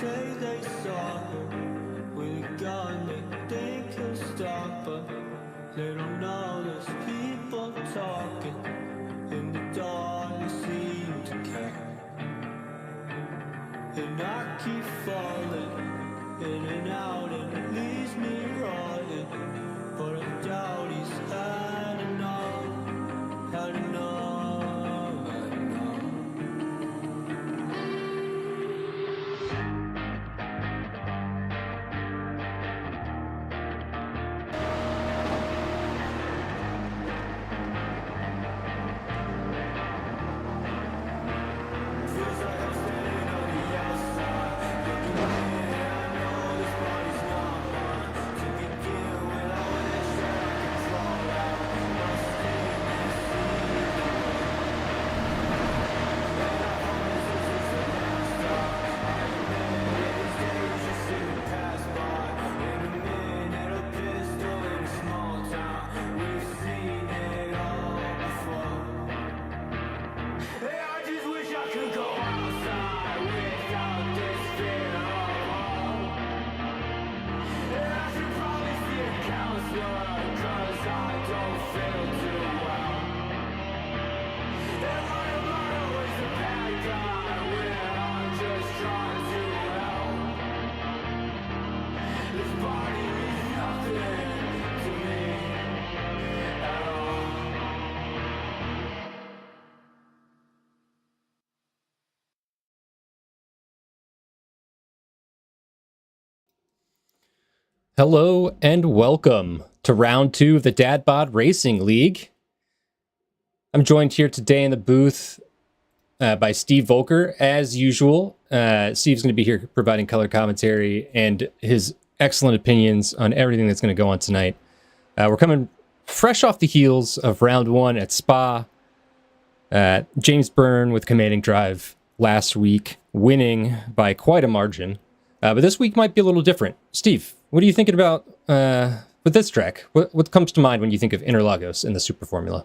say they saw him with a gun they think he'll stop, but they don't know there's people talking in the dark. They seem to care, and I keep falling in and out, and it leaves me rotting. But I doubt he's had enough, had enough, had enough. Feels like I'm standing on the outside, looking in. I know this body's not mine. To begin with, I wish that I could crawl out my skin and see. And I promise this is the last time. I admit these days just seem to pass by. In a minute, a pistol in a small town. We've seen it all before. Hey, I just wish I could go outside without this fear of home. And I should probably see a counselor, 'cause I don't feel too well. And why am I always the bad guy when I'm just trying to help? This body means nothing to me at all. Hello and welcome to round 2 of the Dad Bod Racing League. I'm joined here today in the booth by Steve Volker, as usual. Steve's going to be here providing color commentary and his excellent opinions on everything that's going to go on tonight. We're coming fresh off the heels of round 1 at Spa. James Byrne with commanding drive last week, winning by quite a margin. But this week might be a little different. Steve, what are you thinking about with this track? What comes to mind when you think of Interlagos in the Super Formula?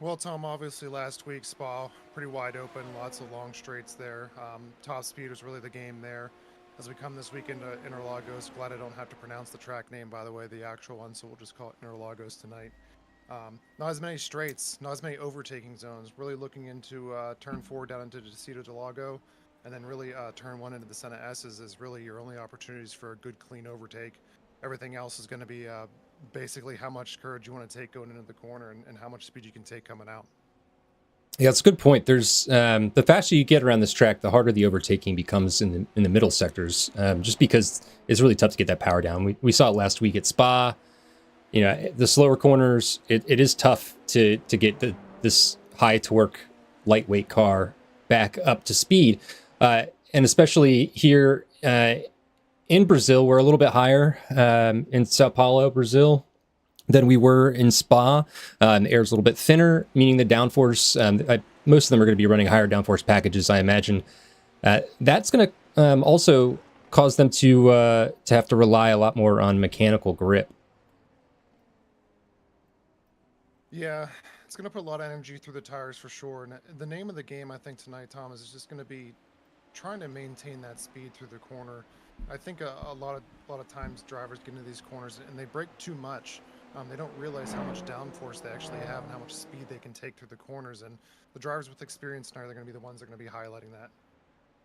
Well, Tom, obviously last week Spa pretty wide open, lots of long straights there. Top speed was really the game there. As we come this week into Interlagos, glad I don't have to pronounce the track name, by the way, the actual one, so we'll just call it Interlagos tonight. Not as many straights, not as many overtaking zones. Really looking into turn 4 down into Desito del Lago, and then really turn 1 into the Senna S's is really your only opportunities for a good, clean overtake. Everything else is going to be basically how much courage you want to take going into the corner and how much speed you can take coming out. Yeah, that's a good point. There's the faster you get around this track, the harder the overtaking becomes in the middle sectors, just because it's really tough to get that power down. We saw it last week at Spa. You know, the slower corners, it is tough to get this high torque, lightweight car back up to speed. And especially here in Brazil, we're a little bit higher in Sao Paulo, Brazil, than we were in Spa. The air's a little bit thinner, meaning the downforce, most of them are going to be running higher downforce packages, I imagine. That's going to also cause them to have to rely a lot more on mechanical grip. Yeah, it's going to put a lot of energy through the tires for sure. And the name of the game, I think, tonight, Tom, is just going to be trying to maintain that speed through the corner. I think a lot of times drivers get into these corners and they brake too much. They don't realize how much downforce they actually have and how much speed they can take through the corners. And the drivers with experience tonight are going to be the ones that are going to be highlighting that.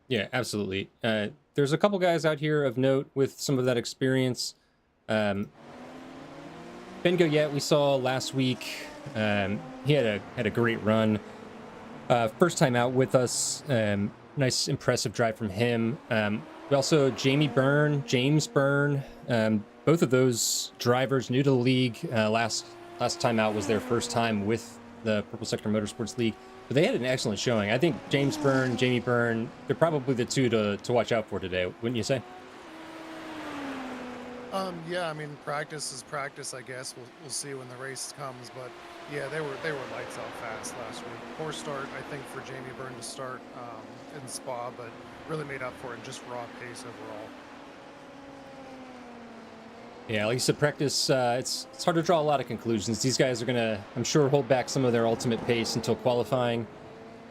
Yeah, absolutely. There's a couple guys out here of note with some of that experience. Ben Goyette we saw last week. He had a great run. First time out with us. Nice, impressive drive from him. We also James Byrne. Both of those drivers new to the league. Last time out was their first time with the Purple Sector Motorsports League. But they had an excellent showing. I think James Byrne, Jamie Byrne, they're probably the two to watch out for today, wouldn't you say? Yeah, I mean, practice is practice, I guess. We'll see when the race comes, but yeah, they were lights out fast last week. Poor start, I think, for Jamie Byrne to start in Spa, but really made up for it in just raw pace overall. Yeah, like you said, practice, it's hard to draw a lot of conclusions. These guys are going to, I'm sure, hold back some of their ultimate pace until qualifying.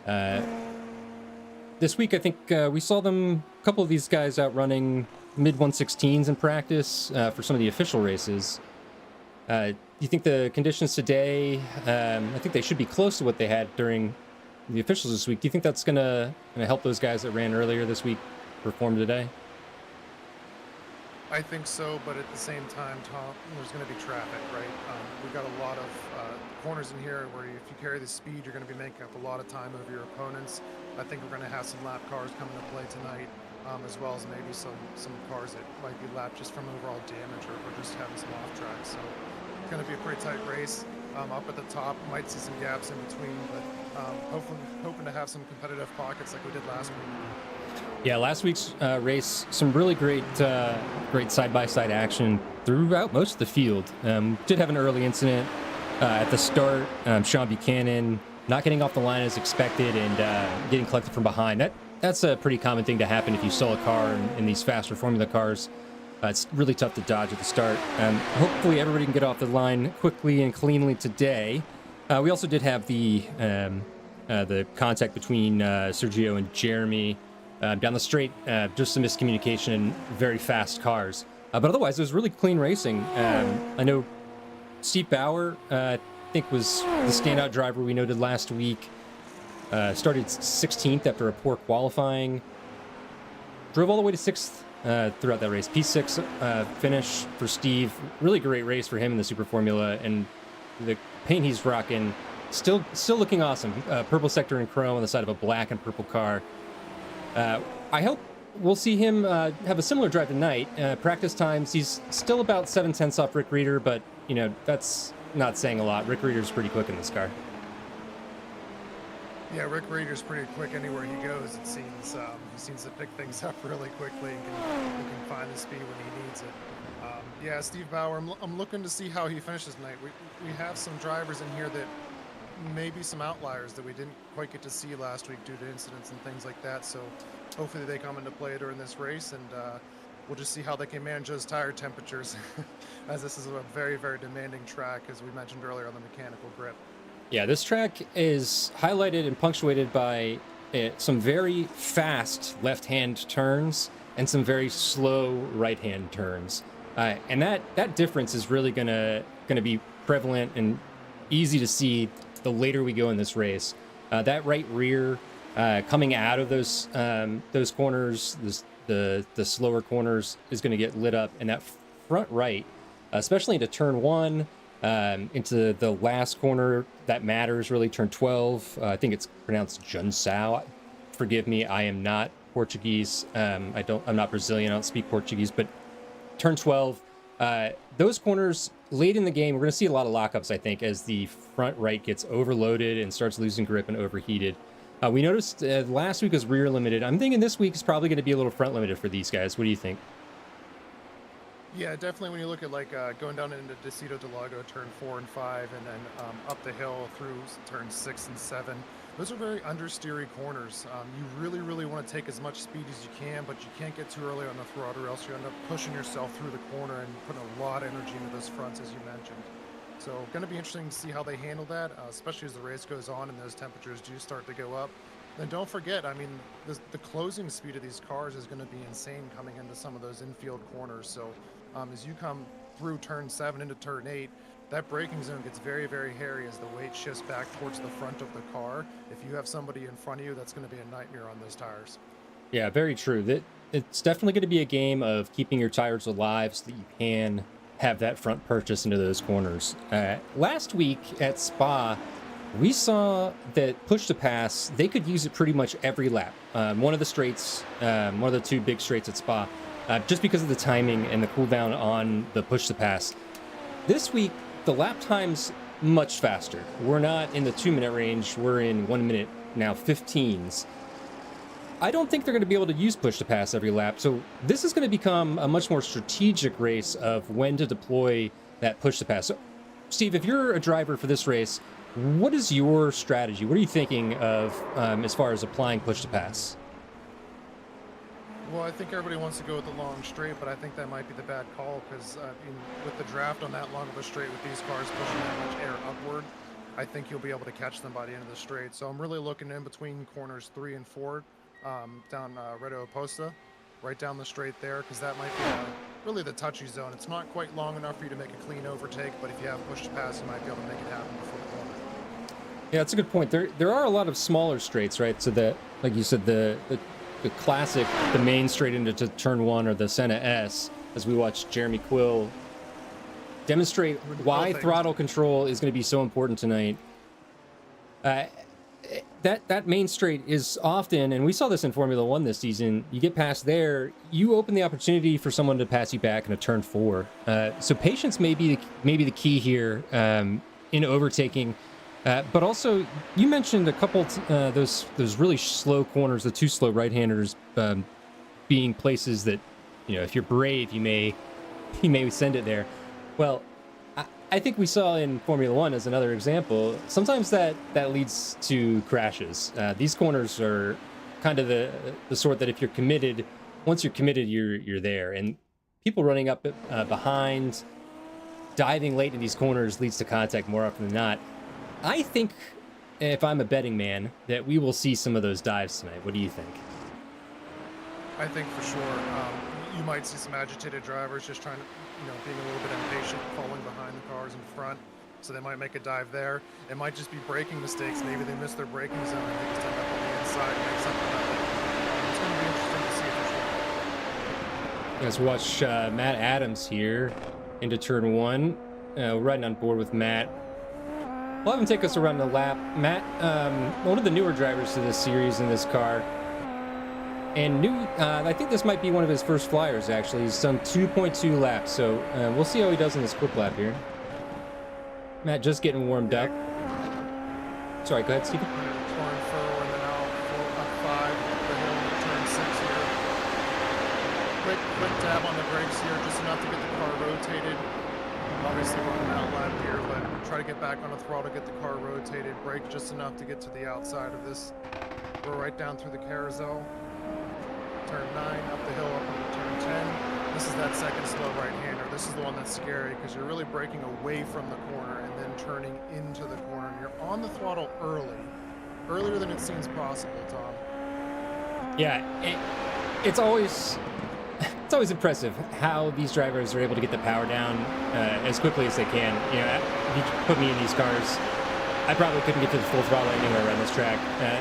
The this week, I think we saw them, a couple of these guys out running mid 116s in practice for some of the official races. Do you think the conditions today, I think they should be close to what they had during the officials this week. Do you think that's gonna help those guys that ran earlier this week perform today? I think so, but at the same time, Tom, there's going to be traffic, right? We've got a lot of corners in here where if you carry the speed, you're going to be making up a lot of time over your opponents. I think we're going to have some lap cars coming to play tonight, as well as maybe some cars that might be lapped just from overall damage or just having some off tracks. So it's going to be a pretty tight race. Up at the top, might see some gaps in between, but hoping to have some competitive pockets like we did last week. Yeah, last week's race, some really great side-by-side action throughout most of the field. Did have an early incident at the start. Sean Buchanan not getting off the line as expected and getting collected from behind. That's a pretty common thing to happen if you stall a car in these faster Formula cars. It's really tough to dodge at the start. Hopefully everybody can get off the line quickly and cleanly today. We also did have the contact between Sergio and Jeremy down the straight. Just some miscommunication and very fast cars. But otherwise, it was really clean racing. I know Steve Bauer, I think, was the standout driver we noted last week. Started 16th after a poor qualifying. Drove all the way to 6th throughout that race. P6 finish for Steve. Really great race for him in the Super Formula. And the paint he's rocking, still looking awesome. Purple sector in chrome on the side of a black and purple car. I hope we'll see him have a similar drive tonight. Practice times, he's still about 7/10 off Rick Reeder, but, that's not saying a lot. Rick Reeder's pretty quick in this car. Yeah, Rick Reeder's pretty quick anywhere he goes, it seems. He seems to pick things up really quickly and can find the speed when he needs it. Yeah, Steve Bauer, I'm looking to see how he finishes tonight. We have some drivers in here that maybe some outliers that we didn't quite get to see last week due to incidents and things like that. So hopefully they come into play during this race, and we'll just see how they can manage those tire temperatures as this is a very, very demanding track, as we mentioned earlier, on the mechanical grip. Yeah, this track is highlighted and punctuated by some very fast left-hand turns and some very slow right-hand turns. And that difference is really gonna be prevalent and easy to see the later we go in this race. That right rear coming out of those corners, the slower corners, is going to get lit up, and that front right, especially into turn 1, into the last corner that matters really, turn 12. I think it's pronounced Junsao. Forgive me, I am not Portuguese. I'm not Brazilian. I don't speak Portuguese, but turn 12. Those corners late in the game, we're going to see a lot of lockups, I think, as the front right gets overloaded and starts losing grip and overheated. We noticed last week was rear limited. I'm thinking this week is probably going to be a little front limited for these guys. What do you think? Yeah, definitely. When you look at going down into Decido del Lago, turn 4 and 5, and then up the hill through turn 6 and 7, those are very understeery corners. You really, really want to take as much speed as you can, but you can't get too early on the throttle, or else you end up pushing yourself through the corner and putting a lot of energy into those fronts, as you mentioned. So going to be interesting to see how they handle that, especially as the race goes on and those temperatures do start to go up. And don't forget, I mean, the closing speed of these cars is going to be insane coming into some of those infield corners. So as you come through turn 7 into turn 8, that braking zone gets very, very hairy as the weight shifts back towards the front of the car. If you have somebody in front of you, that's going to be a nightmare on those tires. Yeah, very true. It's definitely going to be a game of keeping your tires alive so that you can have that front purchase into those corners. Last week at Spa, we saw that push to pass, they could use it pretty much every lap. One of the straights, one of the two big straights at Spa, just because of the timing and the cooldown on the push to pass. This week, the lap time's much faster. We're not in the 2-minute range. We're in 1 minute now, 15s. I don't think they're going to be able to use push to pass every lap. So this is going to become a much more strategic race of when to deploy that push to pass. So, Steve, if you're a driver for this race, what is your strategy? What are you thinking of as far as applying push to pass? Well, I think everybody wants to go with the long straight, but I think that might be the bad call because with the draft on that long of a straight with these cars pushing that much air upward, I think you'll be able to catch them by the end of the straight. So I'm really looking in between corners 3 and 4 down Redo Oposta, right down the straight there, because that might be really the touchy zone. It's not quite long enough for you to make a clean overtake, but if you have push to pass, you might be able to make it happen before the corner. Yeah, that's a good point. There are a lot of smaller straights, right? So that, like you said, the classic, the main straight into turn one, or the Senna S, as we watch Jeremy Quill demonstrate why throttle control is going to be so important tonight. That main straight is often, and we saw this in Formula One this season, you get past there, you open the opportunity for someone to pass you back in a turn four. So patience may be the key here in overtaking. But also, you mentioned a couple those really slow corners, the two slow right-handers, being places that, if you're brave, you may send it there. Well, I think we saw in Formula One as another example. Sometimes that leads to crashes. These corners are kind of the sort that if you're committed, once you're committed, you're there. And people running up behind, diving late in these corners leads to contact more often than not. I think, if I'm a betting man, that we will see some of those dives tonight. What do you think? I think for sure you might see some agitated drivers just trying to, being a little bit impatient, falling behind the cars in front. So they might make a dive there. It might just be braking mistakes. Maybe they miss their braking zone and they just end up on the inside and make something happen. It's going to be interesting to see for sure. Let's watch Matt Adams here into turn one. We're riding on board with Matt. We'll have him take us around the lap. Matt, one of the newer drivers to this series in this car. And I think this might be one of his first flyers, actually. He's done 2.2 laps, so we'll see how he does in this quick lap here. Matt just getting warmed up. Sorry, go ahead, Steven. Torn furrow and then out, up 5, up the hill into turn 6 here. Quick dab on the brakes here, just enough to get the car rotated. Obviously running out lap here, but try to get back on the throttle, get the car rotated, brake just enough to get to the outside of this. Go right down through the carousel. Turn 9, up the hill, up into turn 10. This is that second slow right-hander. This is the one that's scary because you're really braking away from the corner and then turning into the corner. And you're on the throttle earlier than it seems possible, Tom. Yeah, it's always impressive how these drivers are able to get the power down as quickly as they can. If you put me in these cars, I probably couldn't get to the full throttle anywhere around this track.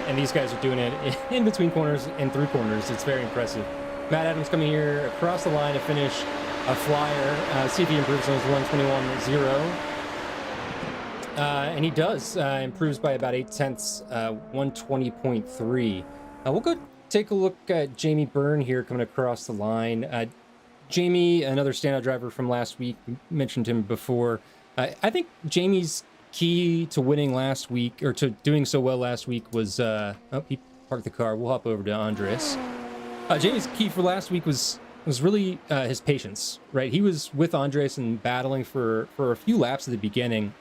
And these guys are doing it in between corners and through corners. It's very impressive. Matt Adams coming here across the line to finish a flyer. See if he improves on his 121.0. And he does. Improves by about 8 tenths, 120.3. We'll go take a look at Jamie Byrne here coming across the line. Jamie, another standout driver from last week. We mentioned him before. I think Jamie's key to winning last week, or to doing so well last week, was he parked the car. We'll hop over to Andres. Jamie's key for last week was really his patience, right? He was with Andres and battling for a few laps at the beginning,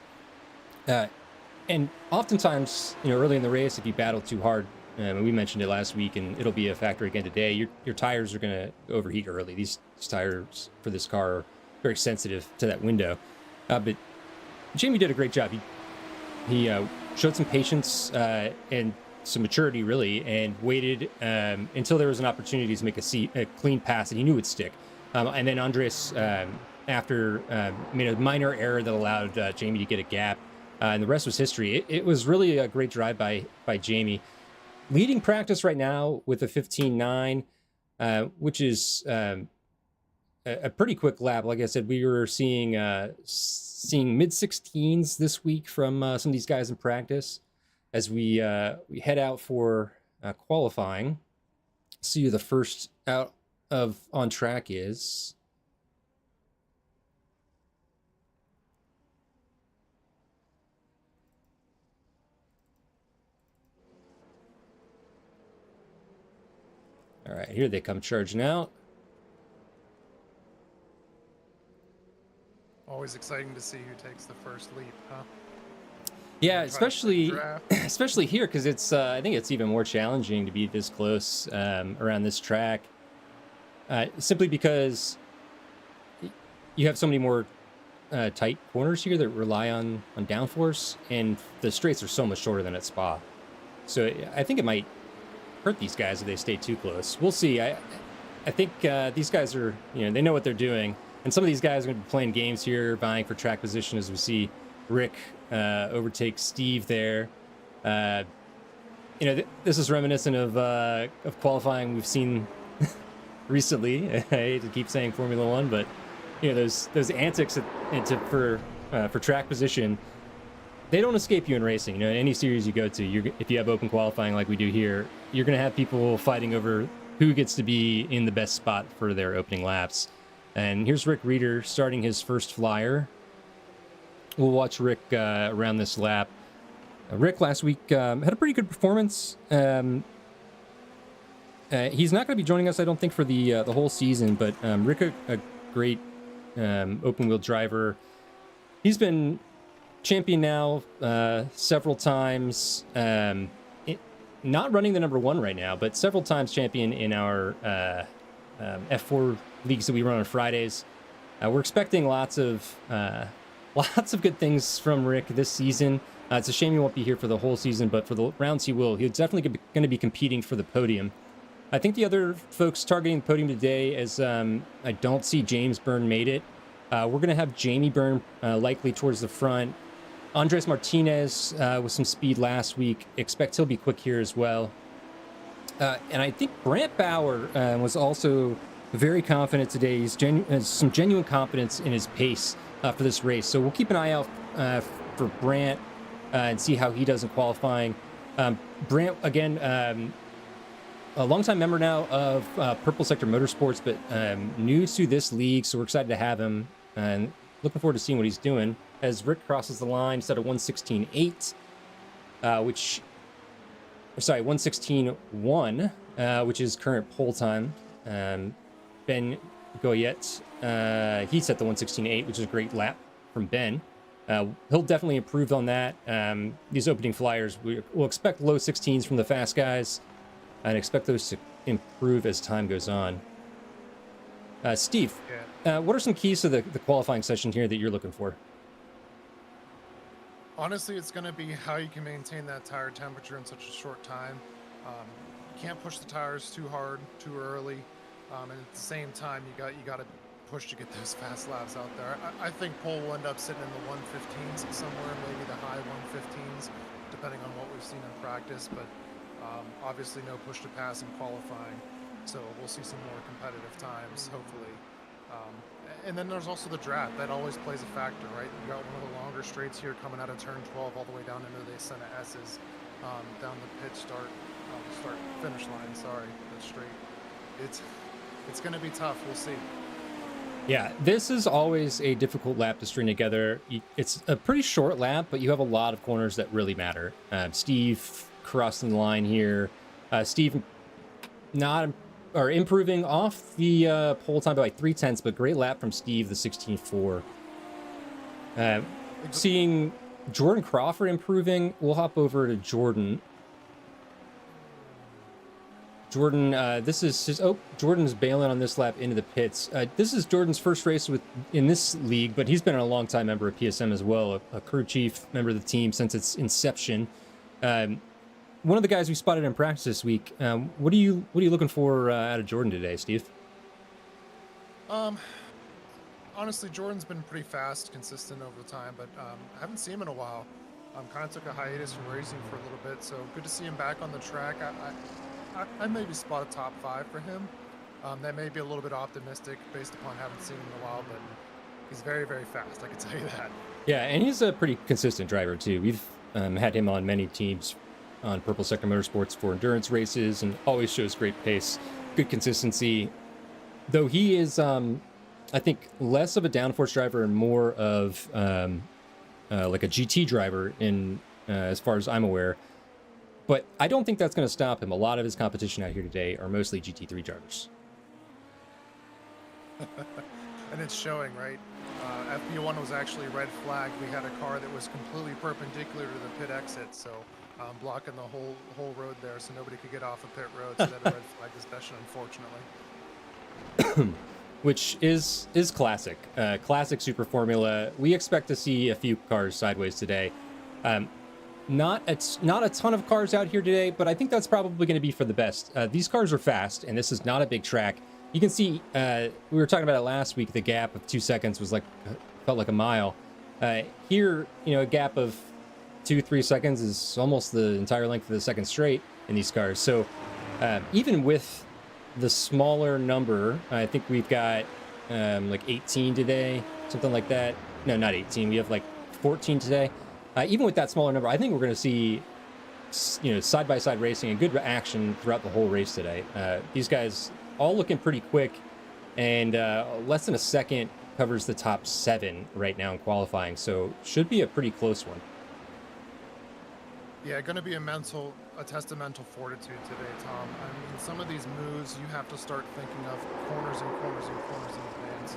and oftentimes, early in the race, if you battle too hard, we mentioned it last week, and it'll be a factor again today, your tires are going to overheat early. These tires for this car are very sensitive to that window, but Jamie did a great job. He showed some patience and some maturity, really, and waited until there was an opportunity to make a clean pass that he knew would stick. And then Andres, after made a minor error that allowed Jamie to get a gap, and the rest was history. It was really a great drive by Jamie. Leading practice right now with a 15.9, which is a pretty quick lap. Like I said, we were seeing mid-16s this week from some of these guys in practice as we head out for qualifying. See who the first out of on track is. All right, here they come charging out. Always exciting to see who takes the first leap, huh? Yeah, especially here, because it's I think it's even more challenging to be this close around this track, simply because you have so many more tight corners here that rely on downforce, and the straights are so much shorter than at Spa. So I think it might hurt these guys if they stay too close. We'll see. I think these guys are, they know what they're doing. And some of these guys are going to be playing games here, vying for track position as we see Rick overtake Steve there. This is reminiscent of qualifying we've seen recently. I hate to keep saying Formula One, but those antics for track position, they don't escape you in racing. In any series you go to, if you have open qualifying like we do here, you're going to have people fighting over who gets to be in the best spot for their opening laps. And here's Rick Reeder starting his first flyer. We'll watch Rick around this lap. Rick last week had a pretty good performance. He's not going to be joining us, I don't think, for the whole season, but Rick, a great open wheel driver. He's been champion now several times. Not running the number one right now, but several times champion in our F4 leagues that we run on Fridays. We're expecting lots of good things from Rick this season. It's a shame he won't be here for the whole season, but for the rounds he will. He's definitely going to be competing for the podium. I think the other folks targeting the podium today is I don't see James Byrne made it. We're going to have Jamie Byrne likely towards the front. Andres Martinez with some speed last week. Expect he'll be quick here as well. And I think Brant Bauer was also very confident today. He's has some genuine confidence in his pace for this race. So we'll keep an eye out for Brant and see how he does in qualifying. Brant, again, a longtime member now of Purple Sector Motorsports, but new to this league, so we're excited to have him and looking forward to seeing what he's doing. As Rick crosses the line, set at 1:16.8, 1:16.1, which is current pole time. Ben Goyette, he set the 1:16.8, which is a great lap from Ben. He'll definitely improve on that. These opening flyers, we'll expect low 16s from the fast guys and expect those to improve as time goes on. Steve, what are some keys to the qualifying session here that you're looking for? Honestly, it's going to be how you can maintain that tire temperature in such a short time. You can't push the tires too hard, too early, and at the same time, you got to push to get those fast laps out there. I think Pole will end up sitting in the 115s somewhere, maybe the high 115s, depending on what we've seen in practice. But obviously, no push to pass in qualifying, so we'll see some more competitive times, hopefully. And then there's also the draft. That always plays a factor, right? You got one of the longer straights here coming out of turn 12 all the way down into the Ascent S's, down the finish line, sorry, the straight. It's going to be tough. We'll see. Yeah, this is always a difficult lap to string together. It's a pretty short lap, but you have a lot of corners that really matter. Steve crossing the line here. Steve improving off the pole time by like 0.3, but great lap from Steve, the 16.4. Seeing Jordan Crawford improving, we'll hop over to Jordan. Jordan, Jordan's bailing on this lap into the pits. This is Jordan's first race in this league, but he's been a longtime member of PSM as well, a crew chief, member of the team since its inception. One of the guys we spotted in practice this week. What are you looking for out of Jordan today, Steve? Honestly, Jordan's been pretty fast, consistent over the time, but I haven't seen him in a while. Kind of took a hiatus from racing for a little bit, so good to see him back on the track. I maybe spot a top 5 for him. That may be a little bit optimistic based upon having seen him in a while, but he's very, very fast. I can tell you that. Yeah, and he's a pretty consistent driver too. We've had him on many teams on Purple Sector Motorsports for endurance races and always shows great pace, good consistency. Though he is, I think, less of a downforce driver and more of like a GT driver in as far as I'm aware. But I don't think that's going to stop him. A lot of his competition out here today are mostly GT3 drivers. And it's showing, right? FP1 was actually red flagged. We had a car that was completely perpendicular to the pit exit, so blocking the whole road there, so nobody could get off of pit road. So that a red flag session, unfortunately. Which is classic. Classic Super Formula. We expect to see a few cars sideways today. not a ton of cars out here today, but I think that's probably going to be for the best. These cars are fast, and this is not a big track. You can see, we were talking about it last week, the gap of 2 seconds was like, felt like a mile. Here, you know, a gap of 2-3 seconds is almost the entire length of the second straight in these cars. So even with the smaller number, I think we've got like 18 today, something like that. No, not 18. We have like 14 today. Even with that smaller number, I think we're going to see, you know, side-by-side racing and good action throughout the whole race today. These guys all looking pretty quick, and less than a second covers the top 7 right now in qualifying, so should be a pretty close one. Yeah, going to be a test of mental fortitude today, Tom. I mean, some of these moves, you have to start thinking of corners and corners and corners in advance.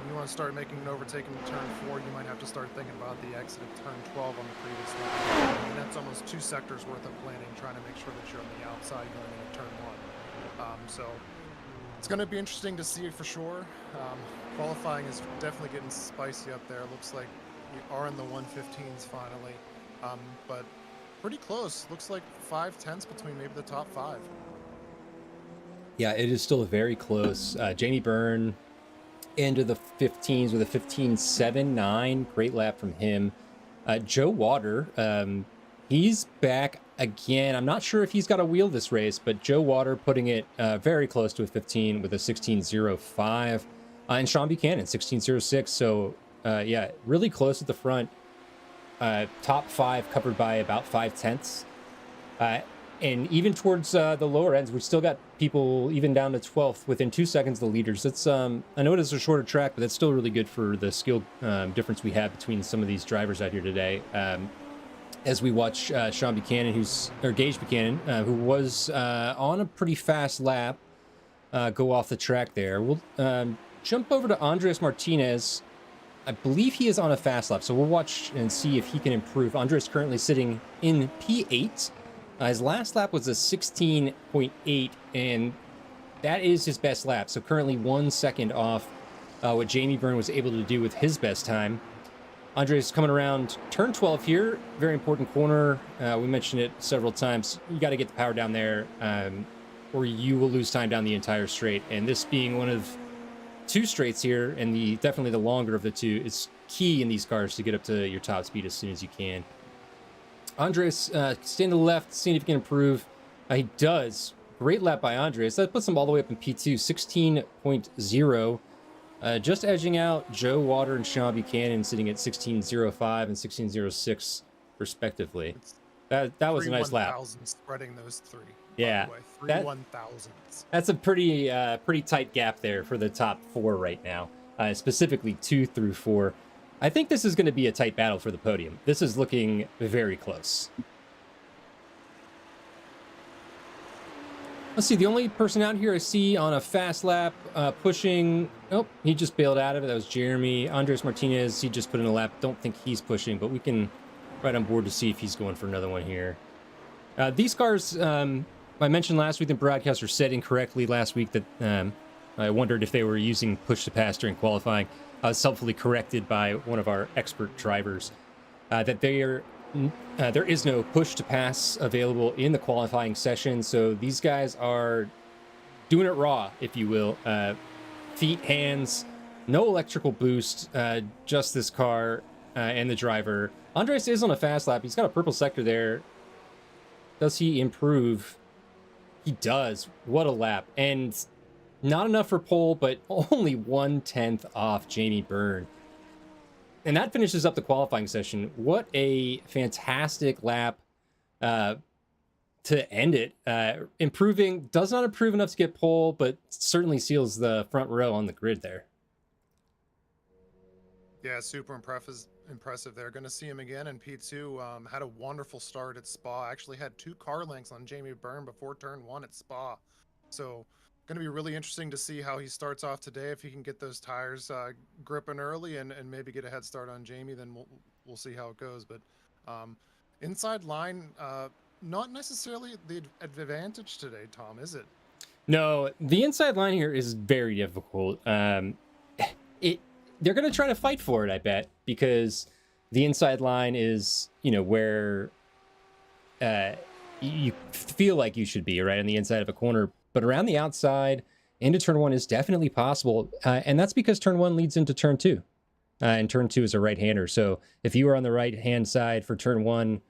You want to start making an overtake in turn 4, you might have to start thinking about the exit of turn 12 on the previous lap. I mean, that's almost 2 sectors worth of planning, trying to make sure that you're on the outside going into turn 1. So it's going to be interesting to see for sure. Qualifying is definitely getting spicy up there. Looks like we are in the 115s finally, but pretty close. Looks like 5/10 between maybe the top 5. Yeah, it is still very close. Jamie Byrne into the 15s with a 15.79. Great lap from him. Joe Water, he's back again. I'm not sure if he's got a wheel this race, but Joe Water putting it very close to a 15 with a 16.05. And Sean Buchanan, 16.06. So, yeah, really close at the front. Top 5 covered by about 5/10. And even towards the lower ends, we've still got people even down to 12th within 2 seconds of the leaders. That's I know it's a shorter track, but that's still really good for the skill difference we have between some of these drivers out here today. As we watch Sean Buchanan, Gage Buchanan, who was on a pretty fast lap, go off the track there. We'll jump over to Andres Martinez. I believe he is on a fast lap, so we'll watch and see if he can improve. Andres currently sitting in P8. His last lap was a 16.8, and that is his best lap. So currently 1 second off what Jamie Byrne was able to do with his best time. Andres coming around turn 12 here. Very important corner. We mentioned it several times. You got to get the power down there, or you will lose time down the entire straight. And this being one of 2 straights here, and definitely the longer of the 2, it's key in these cars to get up to your top speed as soon as you can. Andres staying to the left, seeing if he can improve. He does. Great lap by Andres. That puts him all the way up in P2, 16.0. Just edging out Joe Water and Sean Buchanan, sitting at 16.05 and 16.06 respectively. That was a nice lap. Spreading those 3. Yeah, by the way. 1,000s. That's a pretty tight gap there for the top 4 right now, specifically 2 through 4. I think this is going to be a tight battle for the podium. This is looking very close. Let's see, the only person out here I see on a fast lap pushing... Oh, he just bailed out of it. That was Jeremy. Andres Martinez, he just put in a lap. Don't think he's pushing, but we can right on board to see if he's going for another one here. These cars, I mentioned last week, the broadcaster said incorrectly last week that I wondered if they were using push-to-pass during qualifying. I was helpfully corrected by one of our expert drivers that there is no push-to-pass available in the qualifying session, so these guys are doing it raw, if you will. Feet, hands, no electrical boost, just this car and the driver. Andres is on a fast lap. He's got a purple sector there. Does he improve? He does. What a lap. And not enough for pole, but only 1/10 off Jamie Byrne. And that finishes up the qualifying session. What a fantastic lap to end it. Improving, does not improve enough to get pole, but certainly seals the front row on the grid there. Yeah, super impressive there. Going to see him again in P2. Had a wonderful start at Spa. Actually had 2 car lengths on Jamie Byrne before turn 1 at Spa. So going to be really interesting to see how he starts off today. If he can get those tires gripping early and maybe get a head start on Jamie, then we'll see how it goes. But inside line, not necessarily the advantage today, Tom, is it? No, the inside line here is very difficult. They're going to try to fight for it, I bet, because the inside line is, where you feel like you should be right on the inside of a corner, but around the outside into turn one is definitely possible. And that's because turn one leads into turn two. And turn two is a right-hander. So if you are on the right-hand side for turn one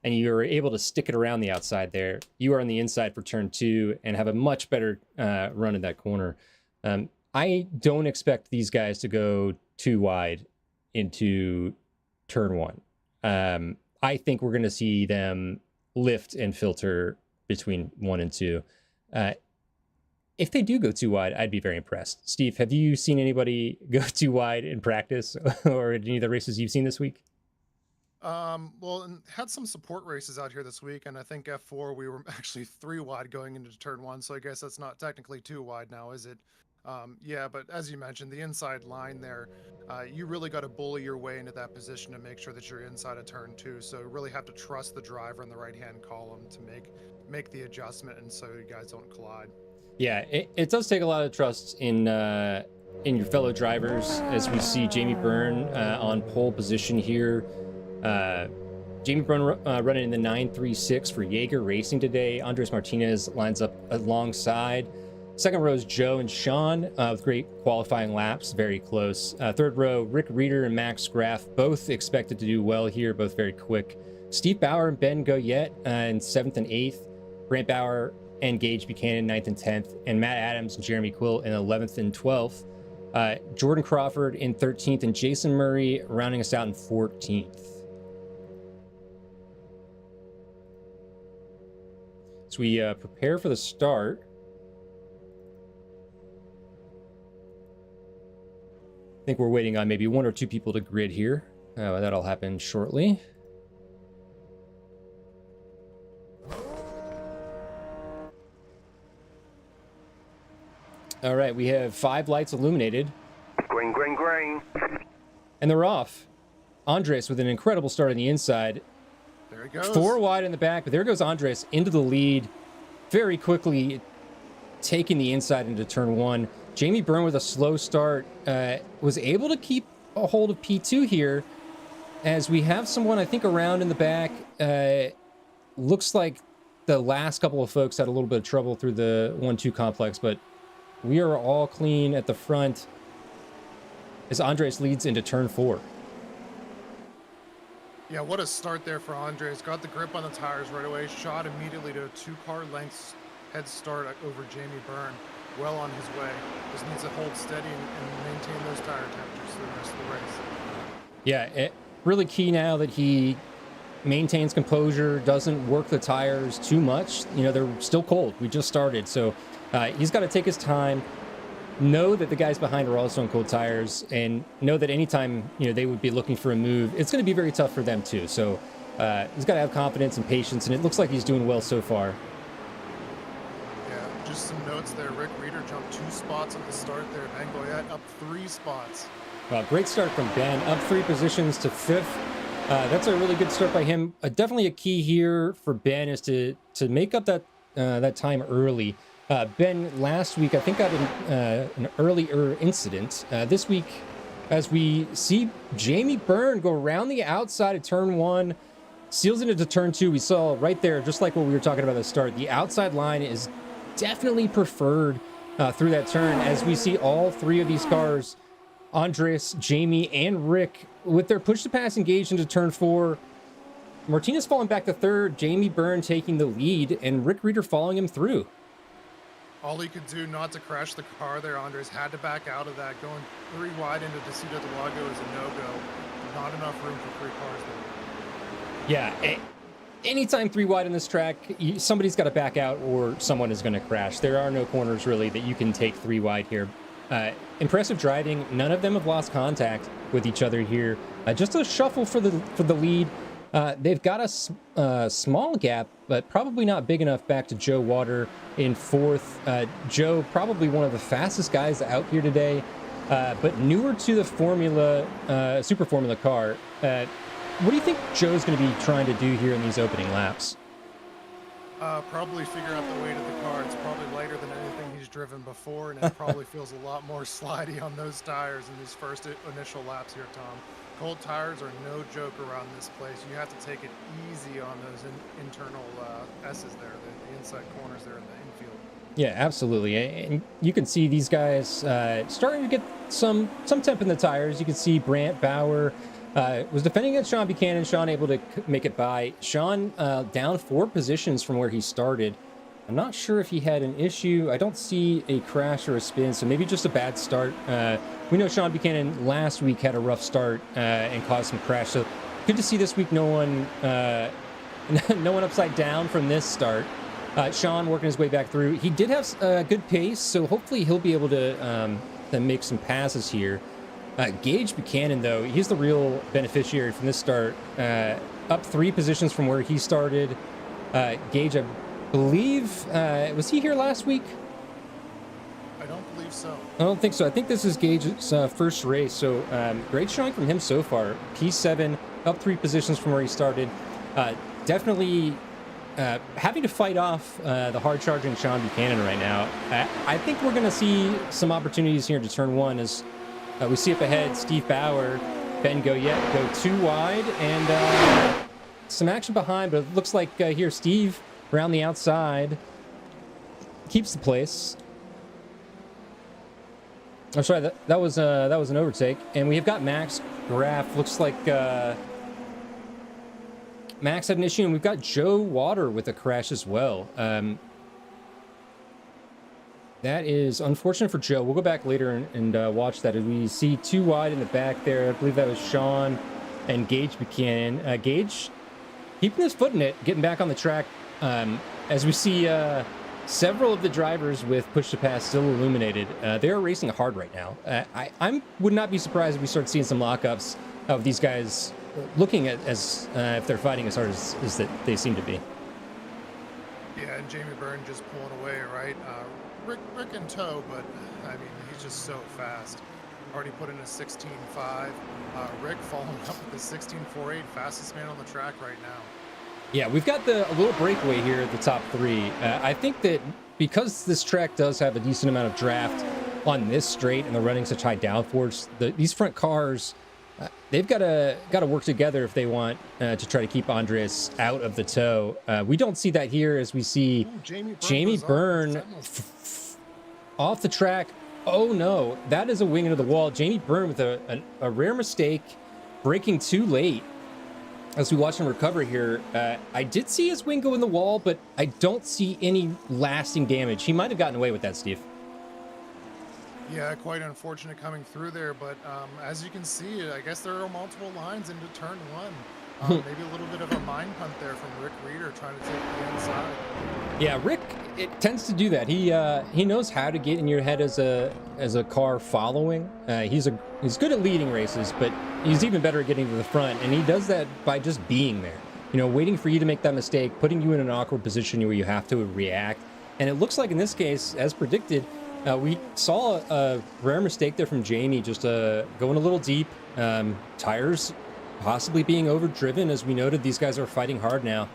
and you're able to stick it around the outside there, you are on the inside for turn two and have a much better run in that corner. I don't expect these guys to go too wide into turn one. I think we're going to see them lift and filter between one and two. If they do go too wide, I'd be very impressed. Steve, have you seen anybody go too wide in practice or in any of the races you've seen this week? Well, and had some support races out here this week, and I think F4 we were actually 3 wide going into turn one, so I guess that's not technically 2 wide now, is it? Yeah, but as you mentioned, the inside line there, you really got to bully your way into that position to make sure that you're inside of turn two. So you really have to trust the driver in the right-hand column to make the adjustment, and so you guys don't collide. Yeah, it does take a lot of trust in your fellow drivers, as we see Jamie Byrne on pole position here. Jamie Byrne running in the 936 for Jaeger Racing today. Andres Martinez lines up alongside. Second row is Joe and Sean with great qualifying laps, very close. Third row, Rick Reeder and Max Graff, both expected to do well here, both very quick. Steve Bauer and Ben Goyette in 7th and 8th. Grant Bauer and Gage Buchanan 9th and 10th. And Matt Adams and Jeremy Quill in 11th and 12th. Jordan Crawford in 13th and Jason Murray rounding us out in 14th. So we prepare for the start. I think we're waiting on maybe 1 or 2 people to grid here. That'll happen shortly. All right, we have 5 lights illuminated. Green, green, green. And they're off. Andres with an incredible start on the inside. There he goes. 4 wide in the back, but there goes Andres into the lead. Very quickly taking the inside into turn one. Jamie Byrne with a slow start was able to keep a hold of P2 here, as we have someone, I think, around in the back. Looks like the last couple of folks had a little bit of trouble through the 1-2 complex, but we are all clean at the front as Andres leads into turn 4. Yeah, what a start there for Andres. Got the grip on the tires right away, shot immediately to a 2-car lengths head start over Jamie Byrne. Well on his way. Just needs to hold steady and maintain those tire temperatures through the rest of the race. Yeah, really key now that he maintains composure, doesn't work the tires too much. You know, they're still cold. We just started, so he's got to take his time, know that the guys behind are also on cold tires, and know that anytime, you know, they would be looking for a move, it's going to be very tough for them too. So he's got to have confidence and patience, and it looks like he's doing well so far. Yeah, just some notes there. Rick Reeder jumped 2 spots at the start there. Ben Goyette up 3 spots. Great start from Ben, up 3 positions to 5th. That's a really good start by him. Definitely a key here for Ben is to make up that time early. Ben last week, I think, got an earlier incident. This week, as we see Jamie Byrne go around the outside of turn 1, seals it into turn 2. We saw right there, just like what we were talking about at the start, the outside line is definitely preferred through that turn, as we see all 3 of these cars, Andres, Jamie, and Rick, with their push-to-pass engaged into turn 4. Martinez falling back to 3rd, Jamie Byrne taking the lead, and Rick Reeder following him through. All he could do not to crash the car there, Andres had to back out of that. Going 3 wide into Interlagos is a no-go. Not enough room for 3 cars there. Yeah, anytime 3 wide in this track, somebody's got to back out or someone is going to crash. There are no corners really that you can take 3 wide here. Impressive driving. None of them have lost contact with each other here. Just a shuffle for the lead. They've got a small gap, but probably not big enough back to Joe Water in 4th. Joe, probably one of the fastest guys out here today, but newer to the Super Formula car. What do you think Joe's going to be trying to do here in these opening laps? Probably figure out the weight of the car. It's probably lighter than anything he's driven before, and it probably feels a lot more slidey on those tires in these first initial laps here, Tom. Cold tires are no joke around this place. You have to take it easy on those internal S's there, the inside corners there in the infield. Yeah, absolutely. And you can see these guys starting to get some temp in the tires. You can see Brant Bauer was defending against Sean Buchanan. Sean able to make it by. Sean down 4 positions from where he started. I'm not sure if he had an issue. I don't see a crash or a spin, so maybe just a bad start. We know Sean Buchanan last week had a rough start and caused some crash. So good to see this week no one upside down from this start. Sean working his way back through. He did have a good pace, so hopefully he'll be able to make some passes here. Gage Buchanan, though, he's the real beneficiary from this start. Up 3 positions from where he started. Gage, I believe, was he here last week? I don't believe so. I don't think so. I think this is Gage's first race, so great showing from him so far. P7, up 3 positions from where he started. Definitely having to fight off the hard-charging Sean Buchanan right now. I think we're going to see some opportunities here to turn 1 as we see up ahead Steve Bauer, Ben Goyette go too wide, and some action behind, but it looks like here Steve around the outside keeps the place. I'm sorry, that was an overtake, and we have got Max Graff. Looks like Max had an issue, and we've got Joe Water with a crash as well. That is unfortunate for Joe. We'll go back later and watch that. We see 2 wide in the back there. I believe that was Sean and Gage Buchanan. Gage keeping his foot in it, getting back on the track. As we see several of the drivers with push to pass still illuminated. They are racing hard right now. I would not be surprised if we start seeing some lockups of these guys looking at as if they're fighting as hard as that they seem to be. Yeah, and Jamie Byrne just pulling away, right? Rick in tow, but I mean, he's just so fast. Already put in a 16.5. Rick following up with the 16.48, fastest man on the track right now. Yeah, we've got a little breakaway here at the top 3. I think that because this track does have a decent amount of draft on this straight and they're running such high downforce, these front cars, they've got to work together if they want to try to keep Andres out of the tow. We don't see that here as we see Jamie Byrne off the track. Oh no, that is a wing into the wall. Jamie Byrne with a rare mistake, braking too late. As we watch him recover here, I did see his wing go in the wall, but I don't see any lasting damage. He might have gotten away with that, Steve. Yeah, quite unfortunate coming through there, but as you can see, I guess there are multiple lines into turn 1. Maybe a little bit of a mind punt there from Rick Reeder trying to take the inside. Yeah, Rick, it tends to do that. He knows how to get in your head as a car following. He's good at leading races, but he's even better at getting to the front, and he does that by just being there. You know, waiting for you to make that mistake, putting you in an awkward position where you have to react. And it looks like in this case, as predicted, we saw a rare mistake there from Jamie, just going a little deep. Tires possibly being overdriven. As we noted, these guys are fighting hard now.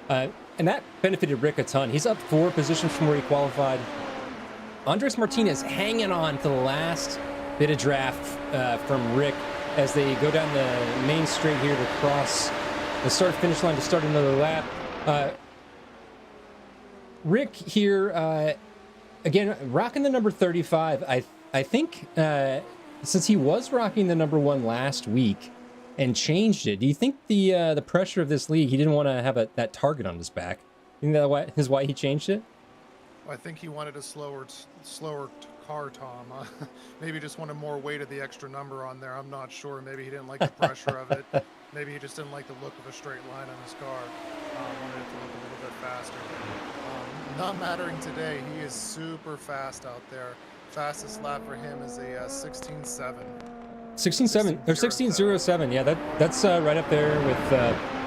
And that benefited Rick a ton. He's up 4 positions from where he qualified. Andres Martinez hanging on to the last bit of draft from Rick as they go down the main straight here to cross the start-finish line to start another lap. Rick here, again, rocking the number 35. I think since he was rocking the number 1 last week and changed it, do you think the pressure of this league, he didn't want to have that target on his back? You think that is why he changed it? I think he wanted a slower car, Tom. Maybe just wanted more weight of the extra number on there. I'm not sure. Maybe he didn't like the pressure of it. Maybe he just didn't like the look of a straight line on his car. Wanted it to look a little bit faster. Not mattering today. He is super fast out there. Fastest lap for him is a 16.7. 16.7 or 16.07. Yeah, that's right up there with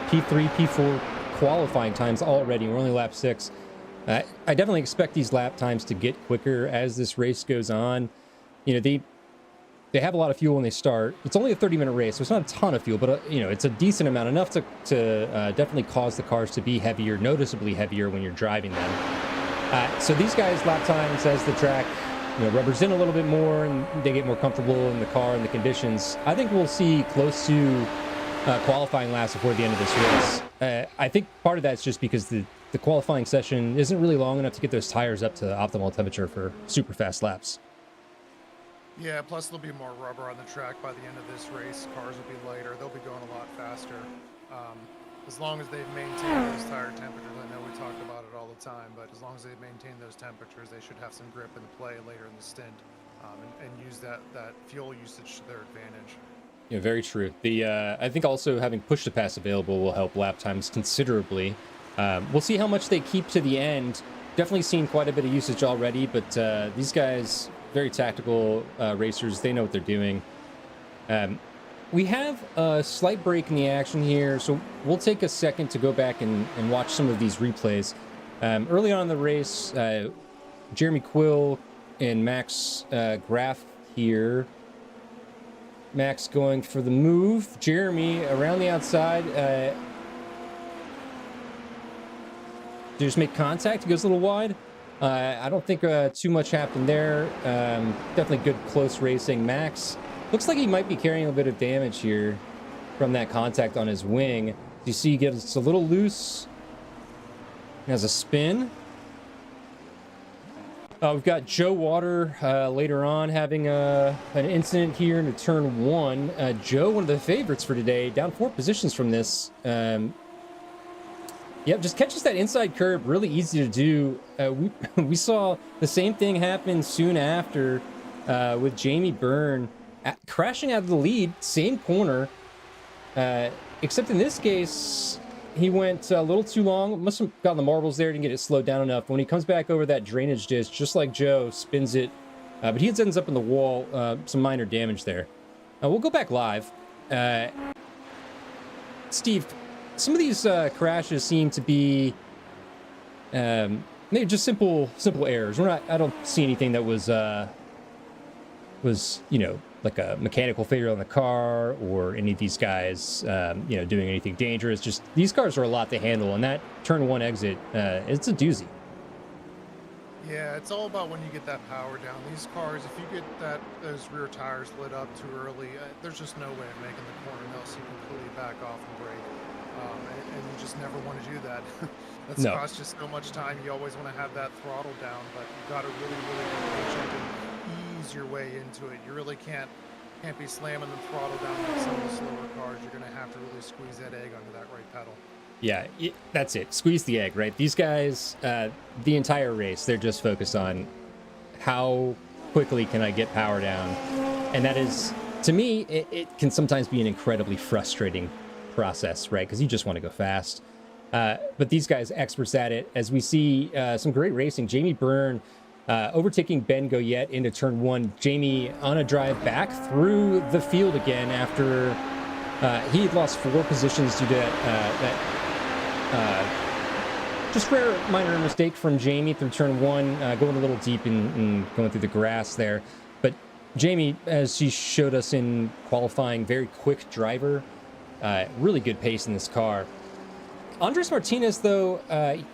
P3, P4 qualifying times already. We're only lap 6. I definitely expect these lap times to get quicker as this race goes on. You know, they have a lot of fuel when they start. It's only a 30-minute race, so it's not a ton of fuel, but you know, it's a decent amount, enough to definitely cause the cars to be heavier, noticeably heavier when you're driving them. So these guys' lap times as the track rubbers in a little bit more and they get more comfortable in the car and the conditions, I think we'll see close to qualifying laps before the end of this race. I think part of that's just because the qualifying session isn't really long enough to get those tires up to optimal temperature for super fast laps. Yeah, plus there'll be more rubber on the track by the end of this race. Cars will be lighter. They'll be going a lot faster. As long as they've maintained those tire temperatures, I know we talk about it all the time, but as long as they've maintained those temperatures, they should have some grip in play later in the stint, and use that fuel usage to their advantage. Yeah, very true. I think also having push to pass available will help lap times considerably. We'll see how much they keep to the end. Definitely seen quite a bit of usage already, but these guys, very tactical racers, they know what they're doing. We have a slight break in the action here, so we'll take a second to go back and watch some of these replays. Early on in the race, Jeremy Quill and Max Graf here. Max going for the move. Jeremy around the outside. They just make contact. He goes a little wide. I don't think too much happened there. Definitely good close racing. Max looks like he might be carrying a bit of damage here from that contact on his wing. You see he gets a little loose. He has a spin. We've got Joe Water later on having an incident here into turn one. Joe, one of the favorites for today, down 4 positions from this. Yep, just catches that inside curb, really easy to do. We saw the same thing happen soon after with Jamie Byrne crashing out of the lead, same corner, except in this case, he went a little too long. Must have gotten the marbles there, didn't get it slowed down enough. When he comes back over that drainage ditch, just like Joe, spins it, but he ends up in the wall, some minor damage there. We'll go back live. Steve, some of these crashes seem to be maybe just simple errors. I don't see anything that was like a mechanical failure on the car or any of these guys doing anything dangerous. Just these cars are a lot to handle, and that turn one exit, it's a doozy. Yeah, it's all about when you get that power down. These cars, if you get those rear tires lit up too early, there's just no way of making the corner unless you completely back off and brake. And you just never want to do that. That's cost you so much time. You always want to have that throttle down, but you've got to really, really be patient and ease your way into it. You really can't be slamming the throttle down like some of the slower cars. You're going to have to really squeeze that egg onto that right pedal. Yeah, that's it. Squeeze the egg, right? These guys, the entire race, they're just focused on how quickly can I get power down. And that is, to me, it can sometimes be an incredibly frustrating process, right? Because you just want to go fast. But these guys, experts at it. As we see some great racing. Jamie Byrne overtaking Ben Goyette into turn one. Jamie on a drive back through the field again after he had lost 4 positions due to that just rare minor mistake from Jamie through turn one, going a little deep and going through the grass there. But Jamie, as she showed us in qualifying, very quick driver, really good pace in this car. Andres Martinez, though,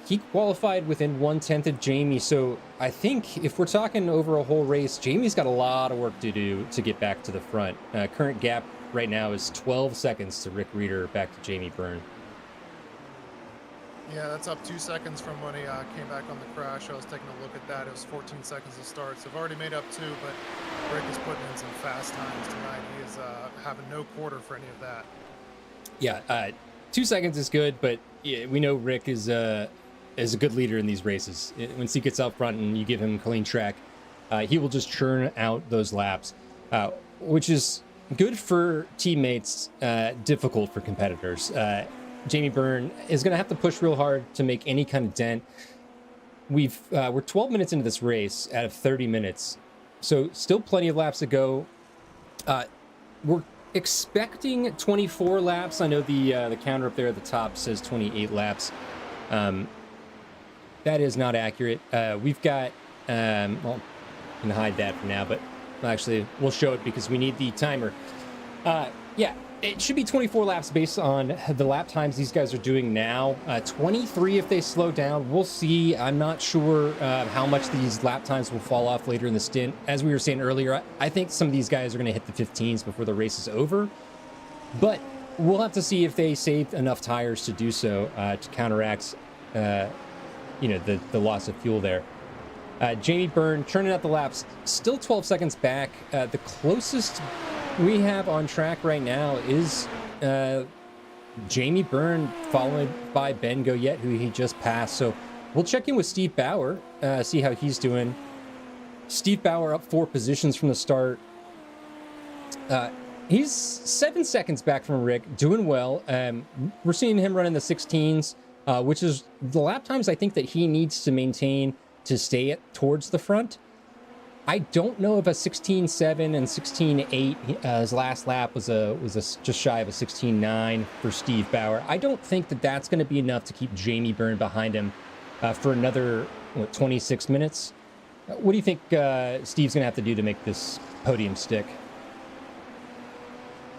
he qualified within 1/10 of Jamie, so I think if we're talking over a whole race, Jamie's got a lot of work to do to get back to the front. Current gap right now is 12 seconds to Rick Reeder, back to Jamie Byrne. Yeah, that's up 2 seconds from when he came back on the crash. I was taking a look at that. It was 14 seconds to start, so I've already made up 2, but Rick is putting in some fast times tonight. He is having no quarter for any of that. Yeah, 2 seconds is good, but yeah, we know Rick is a good leader in these races. Once he gets out front and you give him clean track, he will just churn out those laps, which is good for teammates, difficult for competitors. Jamie Byrne is going to have to push real hard to make any kind of dent. We're 12 minutes into this race out of 30 minutes, so still plenty of laps to go. We're expecting 24 laps. I know the counter up there at the top says 28 laps. That is not accurate. We've got, well, I can hide that for now, but actually we'll show it because we need the timer. Yeah, It should be 24 laps based on the lap times these guys are doing now. 23 if they slow down. We'll see. I'm not sure how much these lap times will fall off later in the stint. As we were saying earlier, I think some of these guys are going to hit the 15s before the race is over. But we'll have to see if they saved enough tires to do so to counteract, the loss of fuel there. Jamie Byrne turning out the laps, still 12 seconds back. The closest we have on track right now is Jamie Byrne, followed by Ben Goyette, who he just passed. So we'll check in with Steve Bauer, see how he's doing. Steve Bauer up 4 positions from the start. He's 7 seconds back from Rick, doing well. We're seeing him running the 16s, which is the lap times I think that he needs to maintain to stay towards the front. I don't know if a 16.7 and 16.8, his last lap was just shy of a 16.9 for Steve Bauer. I don't think that that's going to be enough to keep Jamie Byrne behind him for another 26 minutes. What do you think Steve's going to have to do to make this podium stick?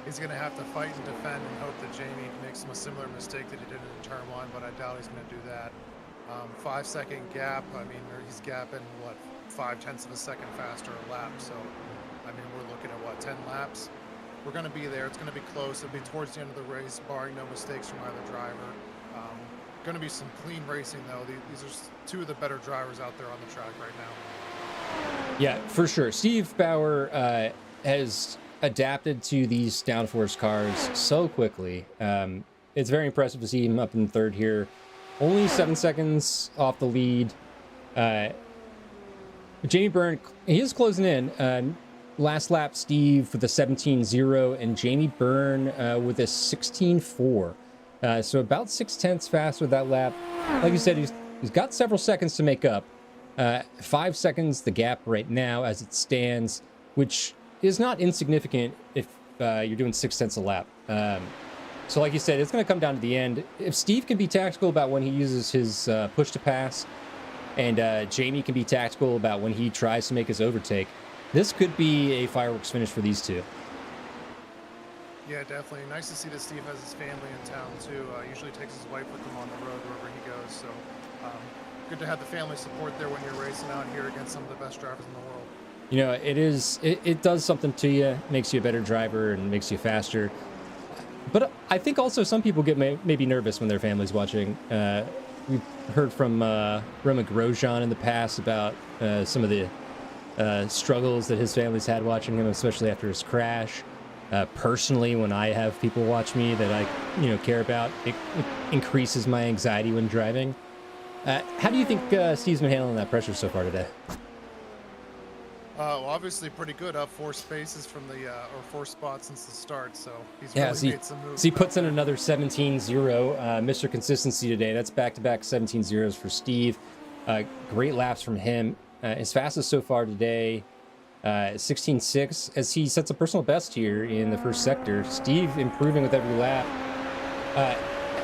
He's going to have to fight and defend and hope that Jamie makes a similar mistake that he did in turn 1, but I doubt he's going to do that. 5-second gap. I mean, he's gapping, 0.5 of a second faster a lap. So, I mean, we're looking at 10 laps. We're going to be there. It's going to be close. It'll be towards the end of the race, barring no mistakes from either driver. Going to be some clean racing, though. These are 2 of the better drivers out there on the track right now. Yeah, for sure. Steve Bauer has adapted to these downforce cars so quickly. It's very impressive to see him up in third here. Only 7 seconds off the lead. Jamie Byrne, he is closing in. Last lap, Steve with a 17.0 and Jamie Byrne with a 16.4. So about 0.6 faster with that lap. Like you said, he's got several seconds to make up. 5 seconds the gap right now as it stands, which is not insignificant if you're doing 0.6 a lap. So like you said, it's going to come down to the end. If Steve can be tactical about when he uses his push to pass, and Jamie can be tactical about when he tries to make his overtake, this could be a fireworks finish for these two. Yeah, definitely. Nice to see that Steve has his family in town, too. Usually takes his wife with him on the road wherever he goes. So good to have the family support there when you're racing out here against some of the best drivers in the world. You know, it does something to you, makes you a better driver and makes you faster. But I think also some people get maybe nervous when their family's watching. We've heard from Roman Grosjean in the past about some of the struggles that his family's had watching him, especially after his crash. Personally, when I have people watch me that I care about, it increases my anxiety when driving. How do you think Steve's been handling that pressure so far today? Well, obviously pretty good. Up 4 spaces from the or 4 spots since the start. So he's really made some moves. So he puts in another 17.0, Mr. Consistency today. That's back-to-back 17.0s for Steve. Great laps from him. His fastest so far today, 16.6, as he sets a personal best here in the first sector. Steve improving with every lap.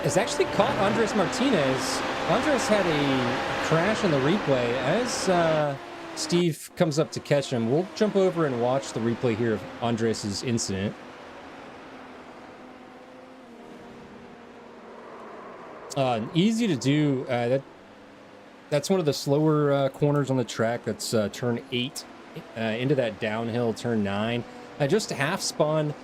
Has actually caught Andres Martinez. Andres had a crash in the replay. As Steve comes up to catch him, we'll jump over and watch the replay here of Andres' incident. Easy to do. That's one of the slower corners on the track. That's turn 8 into that downhill turn 9. Just half spun,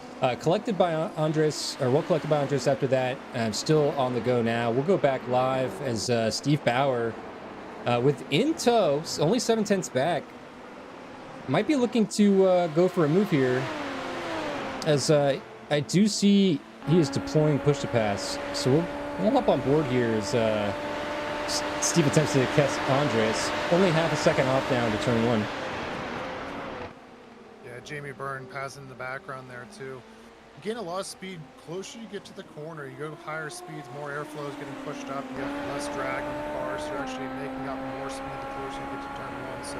collected by Andres, or well collected by Andres after that. Still on the go now. We'll go back live as Steve Bauer, with in tow, only 7/10 back, might be looking to go for a move here. As I do see he is deploying push to pass. So we'll hop on board here as Steve attempts to catch Andres. Only half a second off down to turn 1. Yeah, Jamie Byrne passing in the background there too. You gain a lot of speed closer you get to the corner. You go higher speeds, more airflow is getting pushed up. You get less drag on the car, so you're actually making up more speed the closer you get to turn 1. So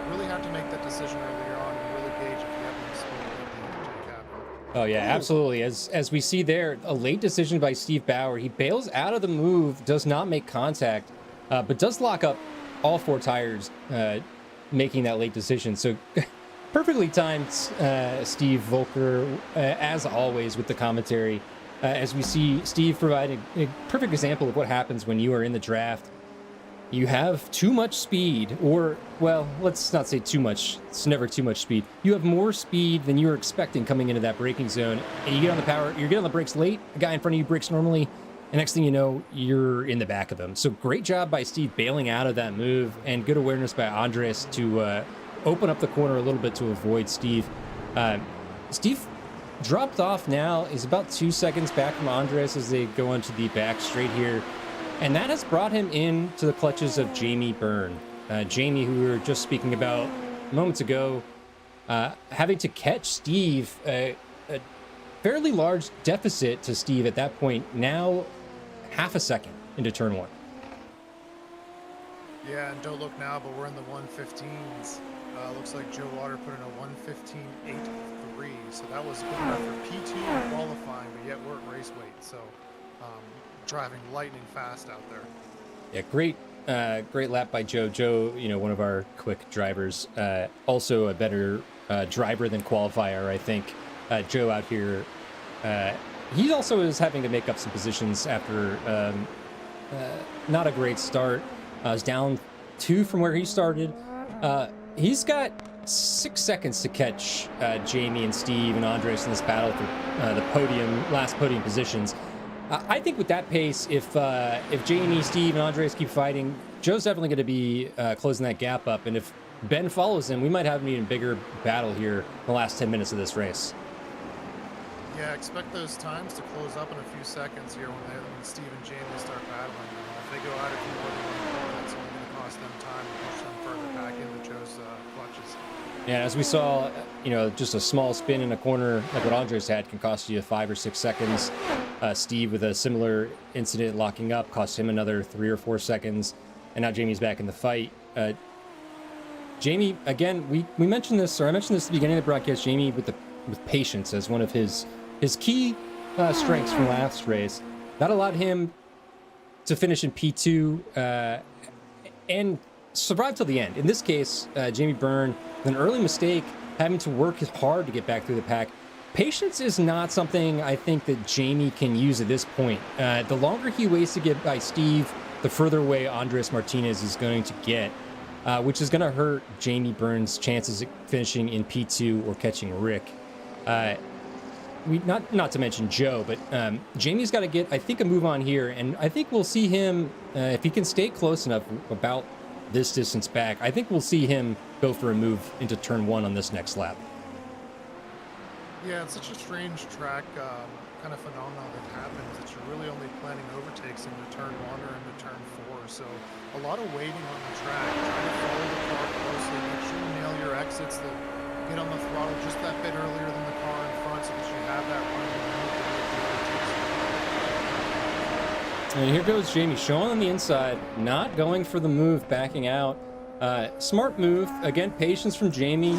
really have to make that decision earlier on and really gauge if you have enough speed to make the overtake happen. Oh yeah, absolutely. As we see there, a late decision by Steve Bauer. He bails out of the move, does not make contact, but does lock up all 4 tires, making that late decision. So Perfectly timed, Steve Volker, as always with the commentary. As we see Steve provide a perfect example of what happens when you are in the draft. You have too much speed, or, well, let's not say too much. It's never too much speed. You have more speed than you were expecting coming into that braking zone, and you get on the power, you get on the brakes late, a guy in front of you brakes normally, and next thing you know, you're in the back of him. So great job by Steve bailing out of that move, and good awareness by Andres to open up the corner a little bit to avoid Steve. Steve dropped off now, is about 2 seconds back from Andres as they go onto the back straight here. And that has brought him into the clutches of Jamie Byrne. Jamie, who we were just speaking about moments ago, having to catch Steve, a fairly large deficit to Steve at that point, now half a second into turn one. Yeah, and don't look now, but we're in the 115s. Looks like Joe Water put in a 115.83, so that was good enough for P2 qualifying, but yet we're at race weight, so driving lightning fast out there. Yeah, great lap by Joe. Joe, one of our quick drivers, also a better driver than qualifier, I think. Joe out here, he also is having to make up some positions after not a great start. Is down 2 from where he started. He's got 6 seconds to catch Jamie and Steve and Andres in this battle for the last podium positions. I think with that pace, if Jamie, Steve, and Andres keep fighting, Joe's definitely going to be closing that gap up. And if Ben follows him, we might have an even bigger battle here in the last 10 minutes of this race. Yeah, expect those times to close up in a few seconds here when Steve and Jamie start battling. If they go out a few more than 1 car, that's only going to cost them time and push them further back into Joe's clutches. Yeah, as we saw, just a small spin in a corner like what Andres had can cost you 5 or 6 seconds. Steve with a similar incident locking up cost him another 3 or 4 seconds. And now Jamie's back in the fight. Jamie, again, we mentioned this, or I mentioned this at the beginning of the broadcast, Jamie with patience as one of his key strengths from last race. That allowed him to finish in P2 and survive till the end. In this case, Jamie Byrne, with an early mistake, having to work hard to get back through the pack. Patience is not something I think that Jamie can use at this point. The longer he waits to get by Steve, the further away Andres Martinez is going to get, which is going to hurt Jamie Byrne's chances of finishing in P2 or catching Rick. Not to mention Joe, but Jamie's got to get, I think, a move on here, and I think we'll see him, if he can stay close enough about this distance back, I think we'll see him go for a move into turn one on this next lap. Yeah, it's such a strange track kind of phenomenon that happens that you're really only planning overtakes into turn one or into turn four. So a lot of waiting on the track, trying to follow the car closely, make sure you nail your exits, that get on the throttle just that bit earlier than the car in front so that you have that running room. And here goes Jamie, showing on the inside, not going for the move, backing out. Smart move. Again, patience from Jamie.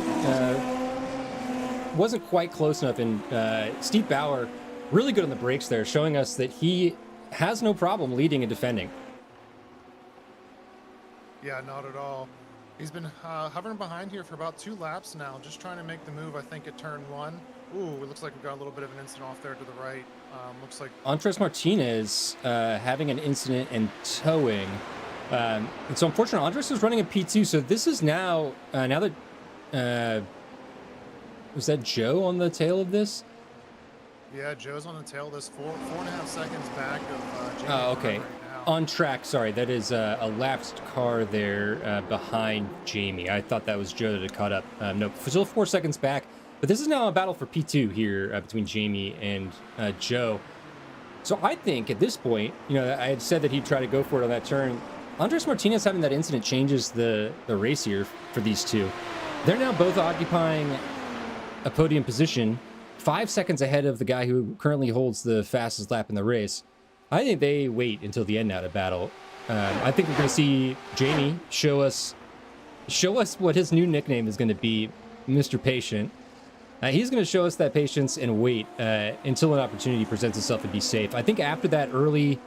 Wasn't quite close enough. And Steve Bauer, really good on the brakes there, showing us that he has no problem leading and defending. Yeah, not at all. He's been hovering behind here for about 2 laps now, just trying to make the move, I think, at turn one. Ooh, it looks like we've got a little bit of an incident off there to the right. Looks like Andres Martinez having an incident and towing. And so unfortunately, Andres is running a P2. So this is now that was that Joe on the tail of this? Yeah, Joe's on the tail of this, 4.5 seconds back of Jamie. Oh, okay. Right now. On track, sorry. That is a lapsed car there behind Jamie. I thought that was Joe that had caught up. No, still 4 seconds back. But this is now a battle for P2 here between Jamie and Joe. So I think at this point, I had said that he'd try to go for it on that turn. Andres Martinez having that incident changes the race here for these two. They're now both occupying a podium position, 5 seconds ahead of the guy who currently holds the fastest lap in the race. I think they wait until the end now to battle. I think we're going to see Jamie show us what his new nickname is going to be, Mr. Patient. He's going to show us that patience and wait until an opportunity presents itself and be safe. I think after that early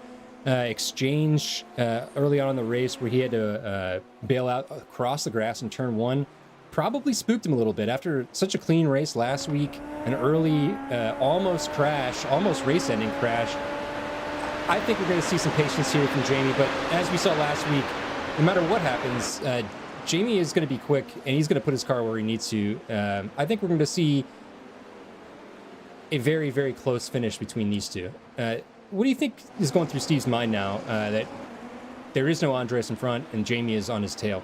exchange early on in the race where he had to bail out across the grass in turn one, probably spooked him a little bit after such a clean race last week, an early almost race-ending crash. I think we're going to see some patience here from Jamie, but as we saw last week, no matter what happens, Jamie is going to be quick, and he's going to put his car where he needs to. I think we're going to see a very, very close finish between these two. What do you think is going through Steve's mind now that there is no Andres in front and Jamie is on his tail?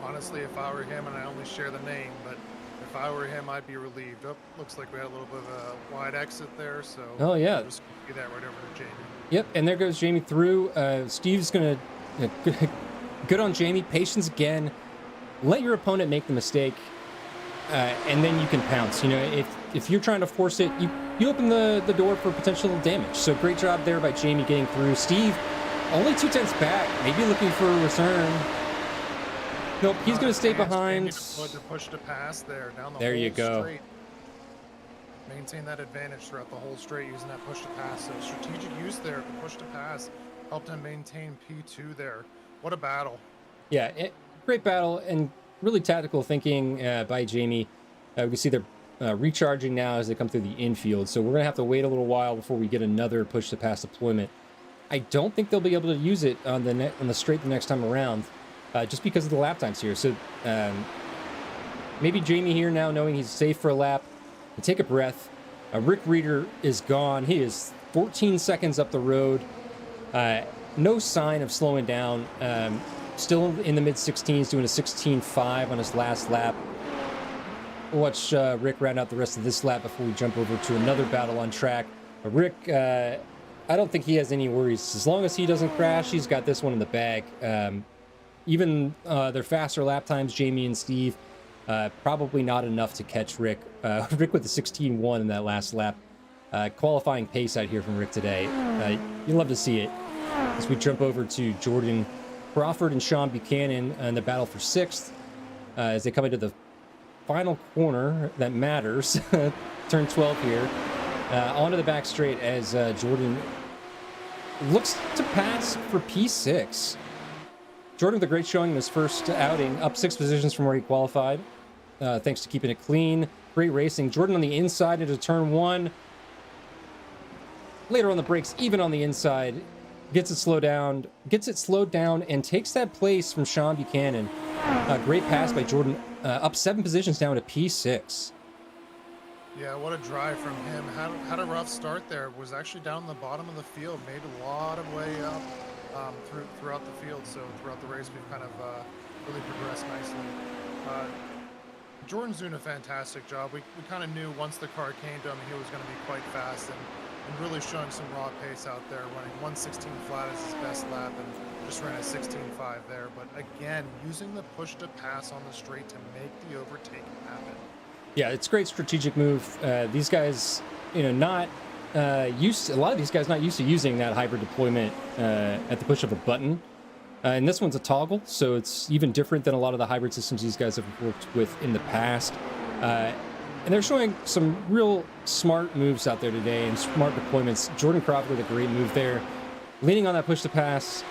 Honestly, if I were him, and I only share the name, but if I were him, I'd be relieved. Oh, looks like we had a little bit of a wide exit there, so oh yeah, we'll just do that right over to Jamie. Yep, and there goes Jamie through. Steve's gonna good on Jamie. Patience again. Let your opponent make the mistake, and then you can pounce. You know, if you're trying to force it, you open the door for potential damage. So great job there by Jamie getting through. Steve only 2/10 back, maybe looking for a return. Nope, he's going to stay behind. To push to pass there down the there whole you go. straight. Maintain that advantage throughout the whole straight using that push to pass. So strategic use there, the push to pass helped him maintain P2 there. What a battle. Yeah, great battle and really tactical thinking by Jamie. We can see they're recharging now as they come through the infield. So we're going to have to wait a little while before we get another push to pass deployment. I don't think they'll be able to use it on the straight the next time around. Just because of the lap times here. So maybe Jamie here now knowing he's safe for a lap and take a breath. Rick Reeder is gone. He is 14 seconds up the road. No sign of slowing down. Still in the mid-16s, doing a 16.5 on his last lap. We'll watch Rick round out the rest of this lap before we jump over to another battle on track. Rick, I don't think he has any worries. As long as he doesn't crash, he's got this one in the bag. Even their faster lap times, Jamie and Steve, probably not enough to catch Rick. Rick with the 16.1 in that last lap. Qualifying pace out here from Rick today. You'd love to see it. As we jump over to Jordan Crawford and Sean Buchanan in the battle for 6th. As they come into the final corner that matters. Turn 12 here. Onto the back straight as Jordan looks to pass for P6. Jordan with a great showing in his first outing, up 6 positions from where he qualified, thanks to keeping it clean. Great racing. Jordan on the inside into turn 1. Later on the brakes, even on the inside, gets it slowed down, and takes that place from Sean Buchanan. Great pass by Jordan, up 7 positions down to P6. Yeah, what a drive from him. Had a rough start there. Was actually down the bottom of the field. Made a lot of way up throughout the field. So throughout the race, we've kind of really progressed nicely. Jordan's doing a fantastic job. We kind of knew once the car came to him, he was going to be quite fast and really showing some raw pace out there, running 1:16 flat as his best lap and just ran a 16.5 there. But again, using the push to pass on the straight to make the overtake happen. Yeah, it's a great strategic move. These guys, not used. A lot of these guys not used to using that hybrid deployment at the push of a button. And this one's a toggle, so it's even different than a lot of the hybrid systems these guys have worked with in the past. And they're showing some real smart moves out there today and smart deployments. Jordan Crawford with a great move there, leaning on that push to pass.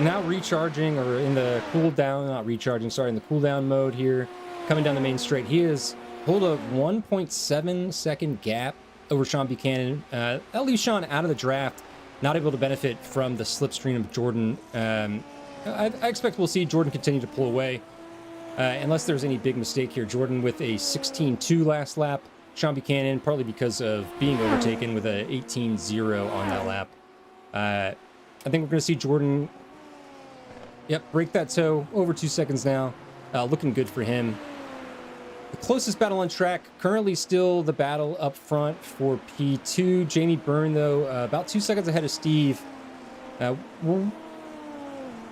Now recharging, or in the cool down, not recharging, sorry, in the cool down mode here, coming down the main straight. He is pulled a 1.7 second gap over Sean Buchanan. That leaves Sean out of the draft, not able to benefit from the slipstream of Jordan. I expect we'll see Jordan continue to pull away, unless there's any big mistake here. Jordan with a 16.2 last lap. Sean Buchanan, partly because of being overtaken, with a 18.0 on that lap. I think we're going to see Jordan, break that toe. Over 2 seconds now. Looking good for him. The closest battle on track, currently still the battle up front for P2. Jamie Byrne, though, about 2 seconds ahead of Steve. We'll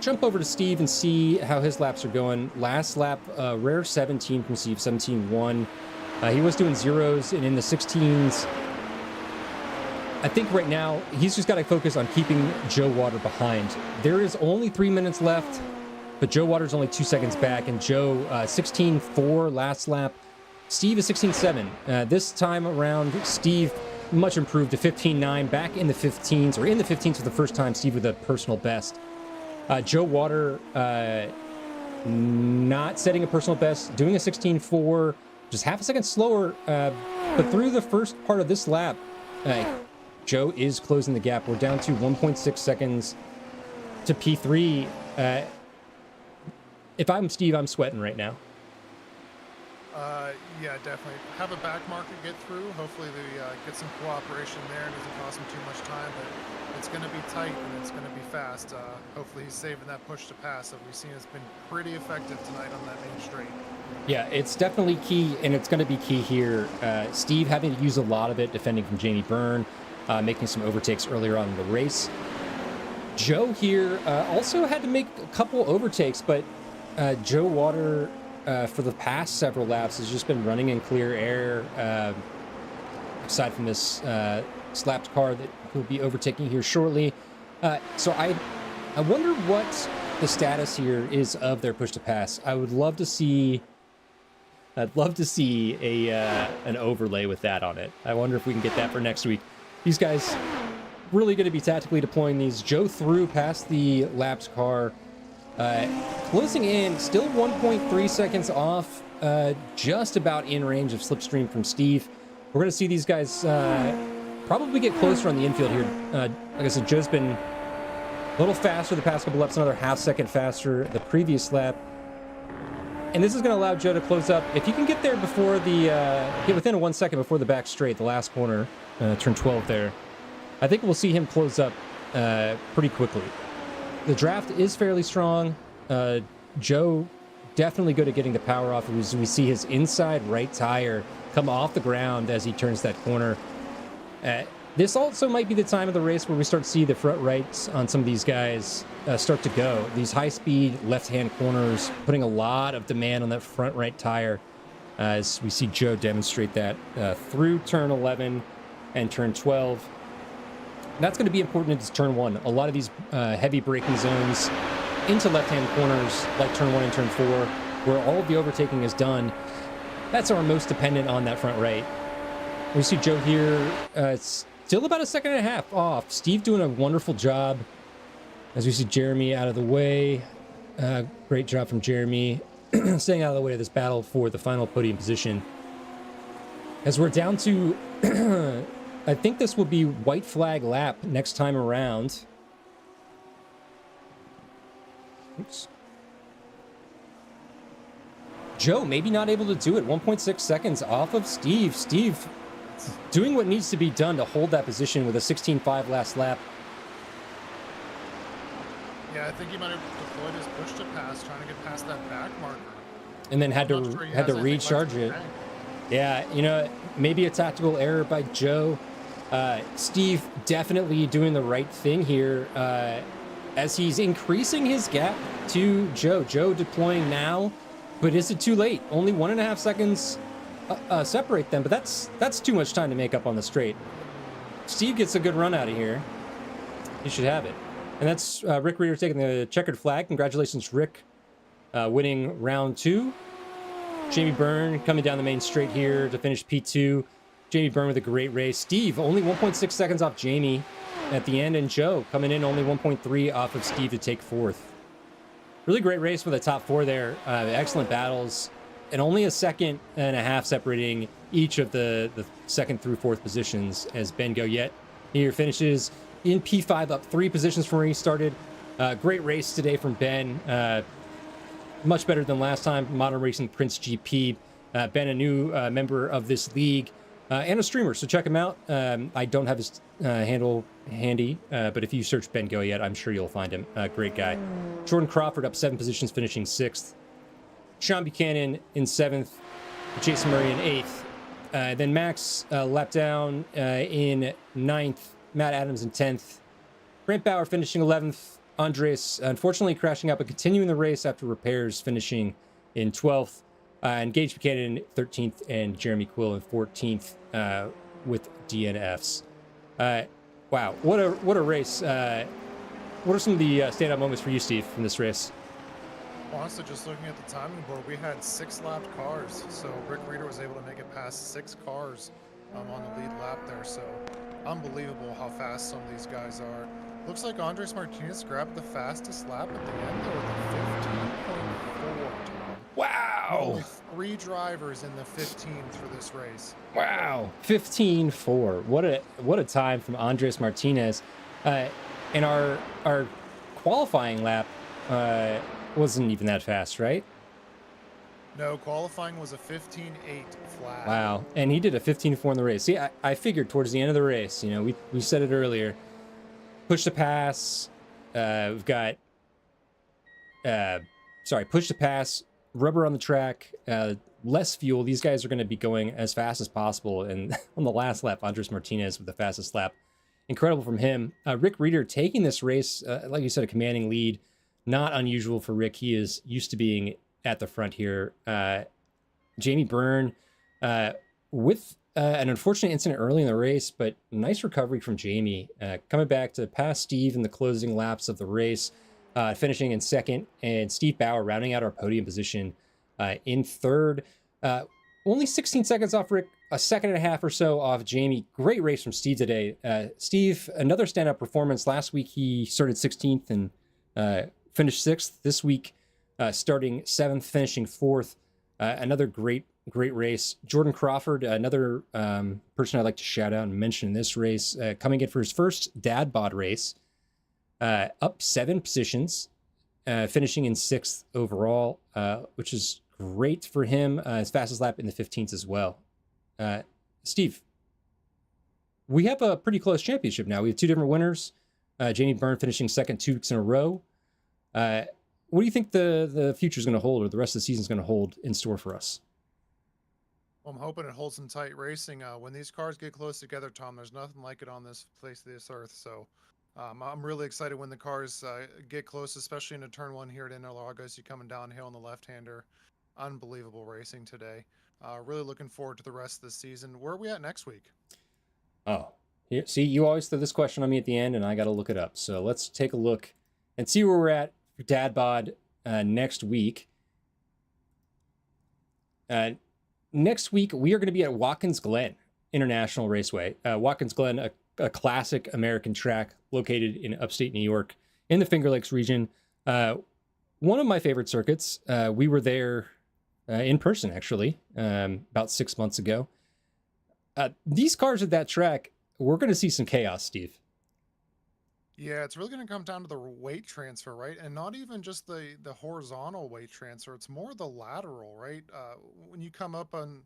jump over to Steve and see how his laps are going. Last lap, rare 17 from Steve, 17.1. He was doing zeros and in the 16s. I think right now, he's just got to focus on keeping Joe Water behind. There is only 3 minutes left, but Joe Water's only 2 seconds back, and Joe 16.4 last lap. Steve is 16.7. This time around, Steve much improved to 15.9, back in the 15s, or in the 15s for the first time. Steve with a personal best. Joe Water not setting a personal best, doing a 16.4, just half a second slower. But through the first part of this lap, Joe is closing the gap. We're down to 1.6 seconds to P3. If I'm Steve, I'm sweating right now. Yeah, definitely. Have a back marker get through. Hopefully they get some cooperation there. It doesn't cost him too much time, but it's going to be tight and it's going to be fast. Hopefully he's saving that push to pass that we've seen has been pretty effective tonight on that main straight. Yeah, it's definitely key, and it's going to be key here. Steve having to use a lot of it, defending from Jamie Byrne, making some overtakes earlier on in the race. Joe here also had to make a couple overtakes, but Joe Water, for the past several laps, has just been running in clear air, aside from this slapped car that he'll be overtaking here shortly. So I wonder what the status here is of their push to pass. I'd love to see an overlay with that on it. I wonder if we can get that for next week. These guys really going to be tactically deploying these. Joe through past the lapped car, closing in, still 1.3 seconds off, just about in range of slipstream from Steve. We're going to see these guys probably get closer on the infield here. Like I said, Joe's been a little faster the past couple laps, another half second faster the previous lap. And this is going to allow Joe to close up. If you can get there before the, get within 1 second before the back straight, the last corner, turn 12 there, I think we'll see him close up pretty quickly. The draft is fairly strong. Joe definitely good at getting the power off. As we see his inside right tire come off the ground as he turns that corner. This also might be the time of the race where we start to see the front rights on some of these guys start to go. These high-speed left-hand corners putting a lot of demand on that front right tire, as we see Joe demonstrate that through turn 11 and turn 12. That's going to be important into turn 1. A lot of these heavy braking zones into left-hand corners like turn 1 and turn 4, where all of the overtaking is done, that's our most dependent on that front right. We see Joe here, still about a second and a half off. Steve doing a wonderful job. As we see Jeremy out of the way. Great job from Jeremy, staying out of the way of this battle for the final podium position. As we're down to, I think this will be white flag lap next time around. Oops. Joe maybe not able to do it. 1.6 seconds off of Steve. Steve doing what needs to be done to hold that position with a 16.5 last lap. Yeah, I think he might have deployed his push to pass, trying to get past that back marker. And then had to recharge it. Yeah, you know, maybe a tactical error by Joe. Steve definitely doing the right thing here as he's increasing his gap to Joe. Joe deploying now, but is it too late? Only 1.5 seconds separate them, but that's too much time to make up on the straight. Steve gets a good run out of here. He should have it. And that's Rick Reeder taking the checkered flag. Congratulations, Rick, winning round 2. Jamie Byrne coming down the main straight here to finish P2. Jamie Byrne with a great race. Steve only 1.6 seconds off Jamie at the end, and Joe coming in only 1.3 off of Steve to take 4th. Really great race for the top 4 there. Excellent battles, and only a second and a half separating each of the 2nd through 4th positions as Ben Goyette here finishes in P5, up 3 positions from where he started. Great race today from Ben. Much better than last time. Modern Racing Prince GP. Ben, a new member of this league and a streamer, so check him out. I don't have his handle handy, but if you search Ben Goyette, I'm sure you'll find him. Great guy. Jordan Crawford up 7 positions, finishing 6th. Sean Buchanan in 7th. Jason Murray in 8th. Then Max lap down in 9th. Matt Adams in 10th. Brent Bauer finishing 11th. Andres unfortunately crashing out, but continuing the race after repairs, finishing in 12th. And Gage Buchanan 13th, and Jeremy Quill in 14th with DNFs. Wow, what a race. What are some of the standout moments for you, Steve, from this race? Honestly, just looking at the timing board, we had 6 lapped cars, so Rick Reeder was able to make it past 6 cars on the lead lap there, so unbelievable how fast some of these guys are. Looks like Andres Martinez grabbed the fastest lap at the end there with a 15.4 Only 3 drivers in the 15s for this race. Wow, 15-4. What a time from Andres Martinez. And our qualifying lap wasn't even that fast, right? No, qualifying was a 15-8 flat. Wow, and he did a 15-4 in the race. See, I figured towards the end of the race, you know, we said it earlier, push to pass. We've got push to pass, rubber on the track, less fuel. These guys are going to be going as fast as possible. And on the last lap, Andres Martinez with the fastest lap. Incredible from him. Rick Reeder taking this race, like you said, a commanding lead. Not unusual for Rick. He is used to being at the front here. Jamie Byrne with an unfortunate incident early in the race, but nice recovery from Jamie. Coming back to pass Steve in the closing laps of the race, finishing in second, and Steve Bauer rounding out our podium position in third. Only 16 seconds off Rick, a second and a half or so off Jamie. Great race from Steve today. Steve, another standout performance. Last week he started 16th and finished 6th. This week, starting 7th, finishing 4th. Another great race. Jordan Crawford, another person I'd like to shout out and mention in this race, coming in for his first dad bod race, up 7 positions, finishing in 6th overall, which is great for him. His fastest lap in the 15s as well. Steve, we have a pretty close championship now. We have 2 different winners. Jamie Byrne finishing second 2 weeks in a row. What do you think the future is going to hold, or the rest of the season is going to hold in store for us? Well, I'm hoping it holds some tight racing. When these cars get close together, Tom, there's nothing like it on this place, this earth. So I'm really excited when the cars get close, especially into turn 1 here at Interlagos. You coming downhill on the left-hander. Unbelievable racing today. Really looking forward to the rest of the season. Where are we at next week? Oh, here, see, you always throw this question on me at the end, and I got to look it up. So let's take a look and see where we're at for Dad Bod next week. Next week, we are going to be at Watkins Glen International Raceway. Watkins Glen, a classic American track located in upstate New York in the Finger Lakes region. One of my favorite circuits. We were there in person, actually, about 6 months ago. These cars at that track, we're going to see some chaos, Steve. Yeah, it's really going to come down to the weight transfer, right? And not even just the horizontal weight transfer. It's more the lateral, right? When you come up on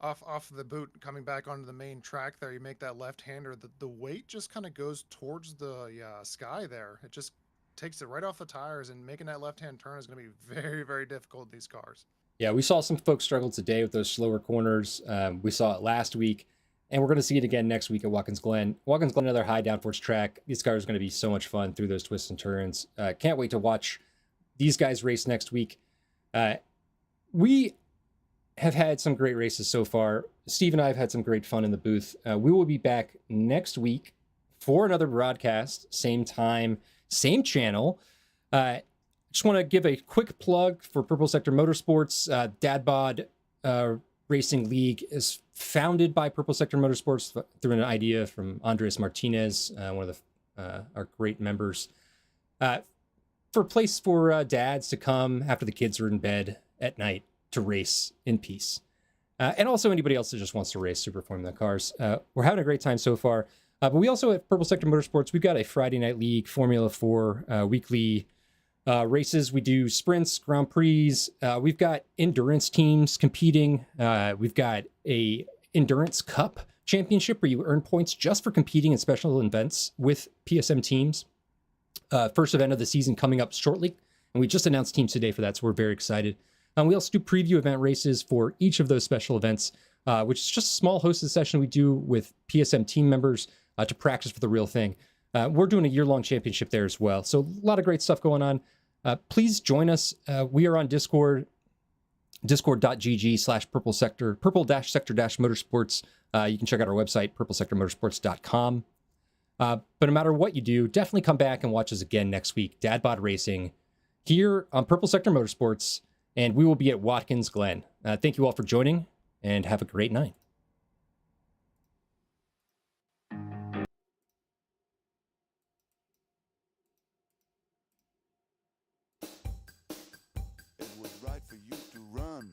off the boot, coming back onto the main track there, you make that left-hander. The weight just kind of goes towards the sky there. It just takes it right off the tires, and making that left-hand turn is going to be very, very difficult in these cars. Yeah, we saw some folks struggle today with those slower corners. We saw it last week, and we're going to see it again next week at Watkins Glen. Watkins Glen, another high downforce track. These cars are going to be so much fun through those twists and turns. Can't wait to watch these guys race next week. We have had some great races so far. Steve and I have had some great fun in the booth. We will be back next week for another broadcast, same time, same channel. Just want to give a quick plug for Purple Sector Motorsports. Dad Bod Racing League is founded by Purple Sector Motorsports through an idea from Andres Martinez, one of our great members, for a place for dads to come after the kids are in bed at night to race in peace. And also anybody else that just wants to race Super Formula cars. We're having a great time so far. But we also at Purple Sector Motorsports, we've got a Friday Night League Formula 4 weekly races. We do sprints, Grand Prix. We've got endurance teams competing. We've got a Endurance Cup championship where you earn points just for competing in special events with PSM teams. First event of the season coming up shortly. And we just announced teams today for that, so we're very excited. We also do preview event races for each of those special events, which is just a small hosted session we do with PSM team members to practice for the real thing. We're doing a year-long championship there as well. So a lot of great stuff going on. Please join us. We are on Discord, discord.gg/purple-sector, purple-sector-motorsports. You can check out our website, purplesectormotorsports.com. But no matter what you do, definitely come back and watch us again next week. Dad Bod Racing here on Purple Sector Motorsports, and we will be at Watkins Glen. Thank you all for joining, and have a great night. It was right for you to run.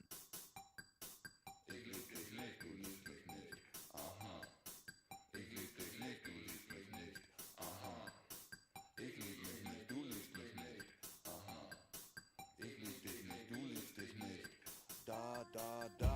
da da.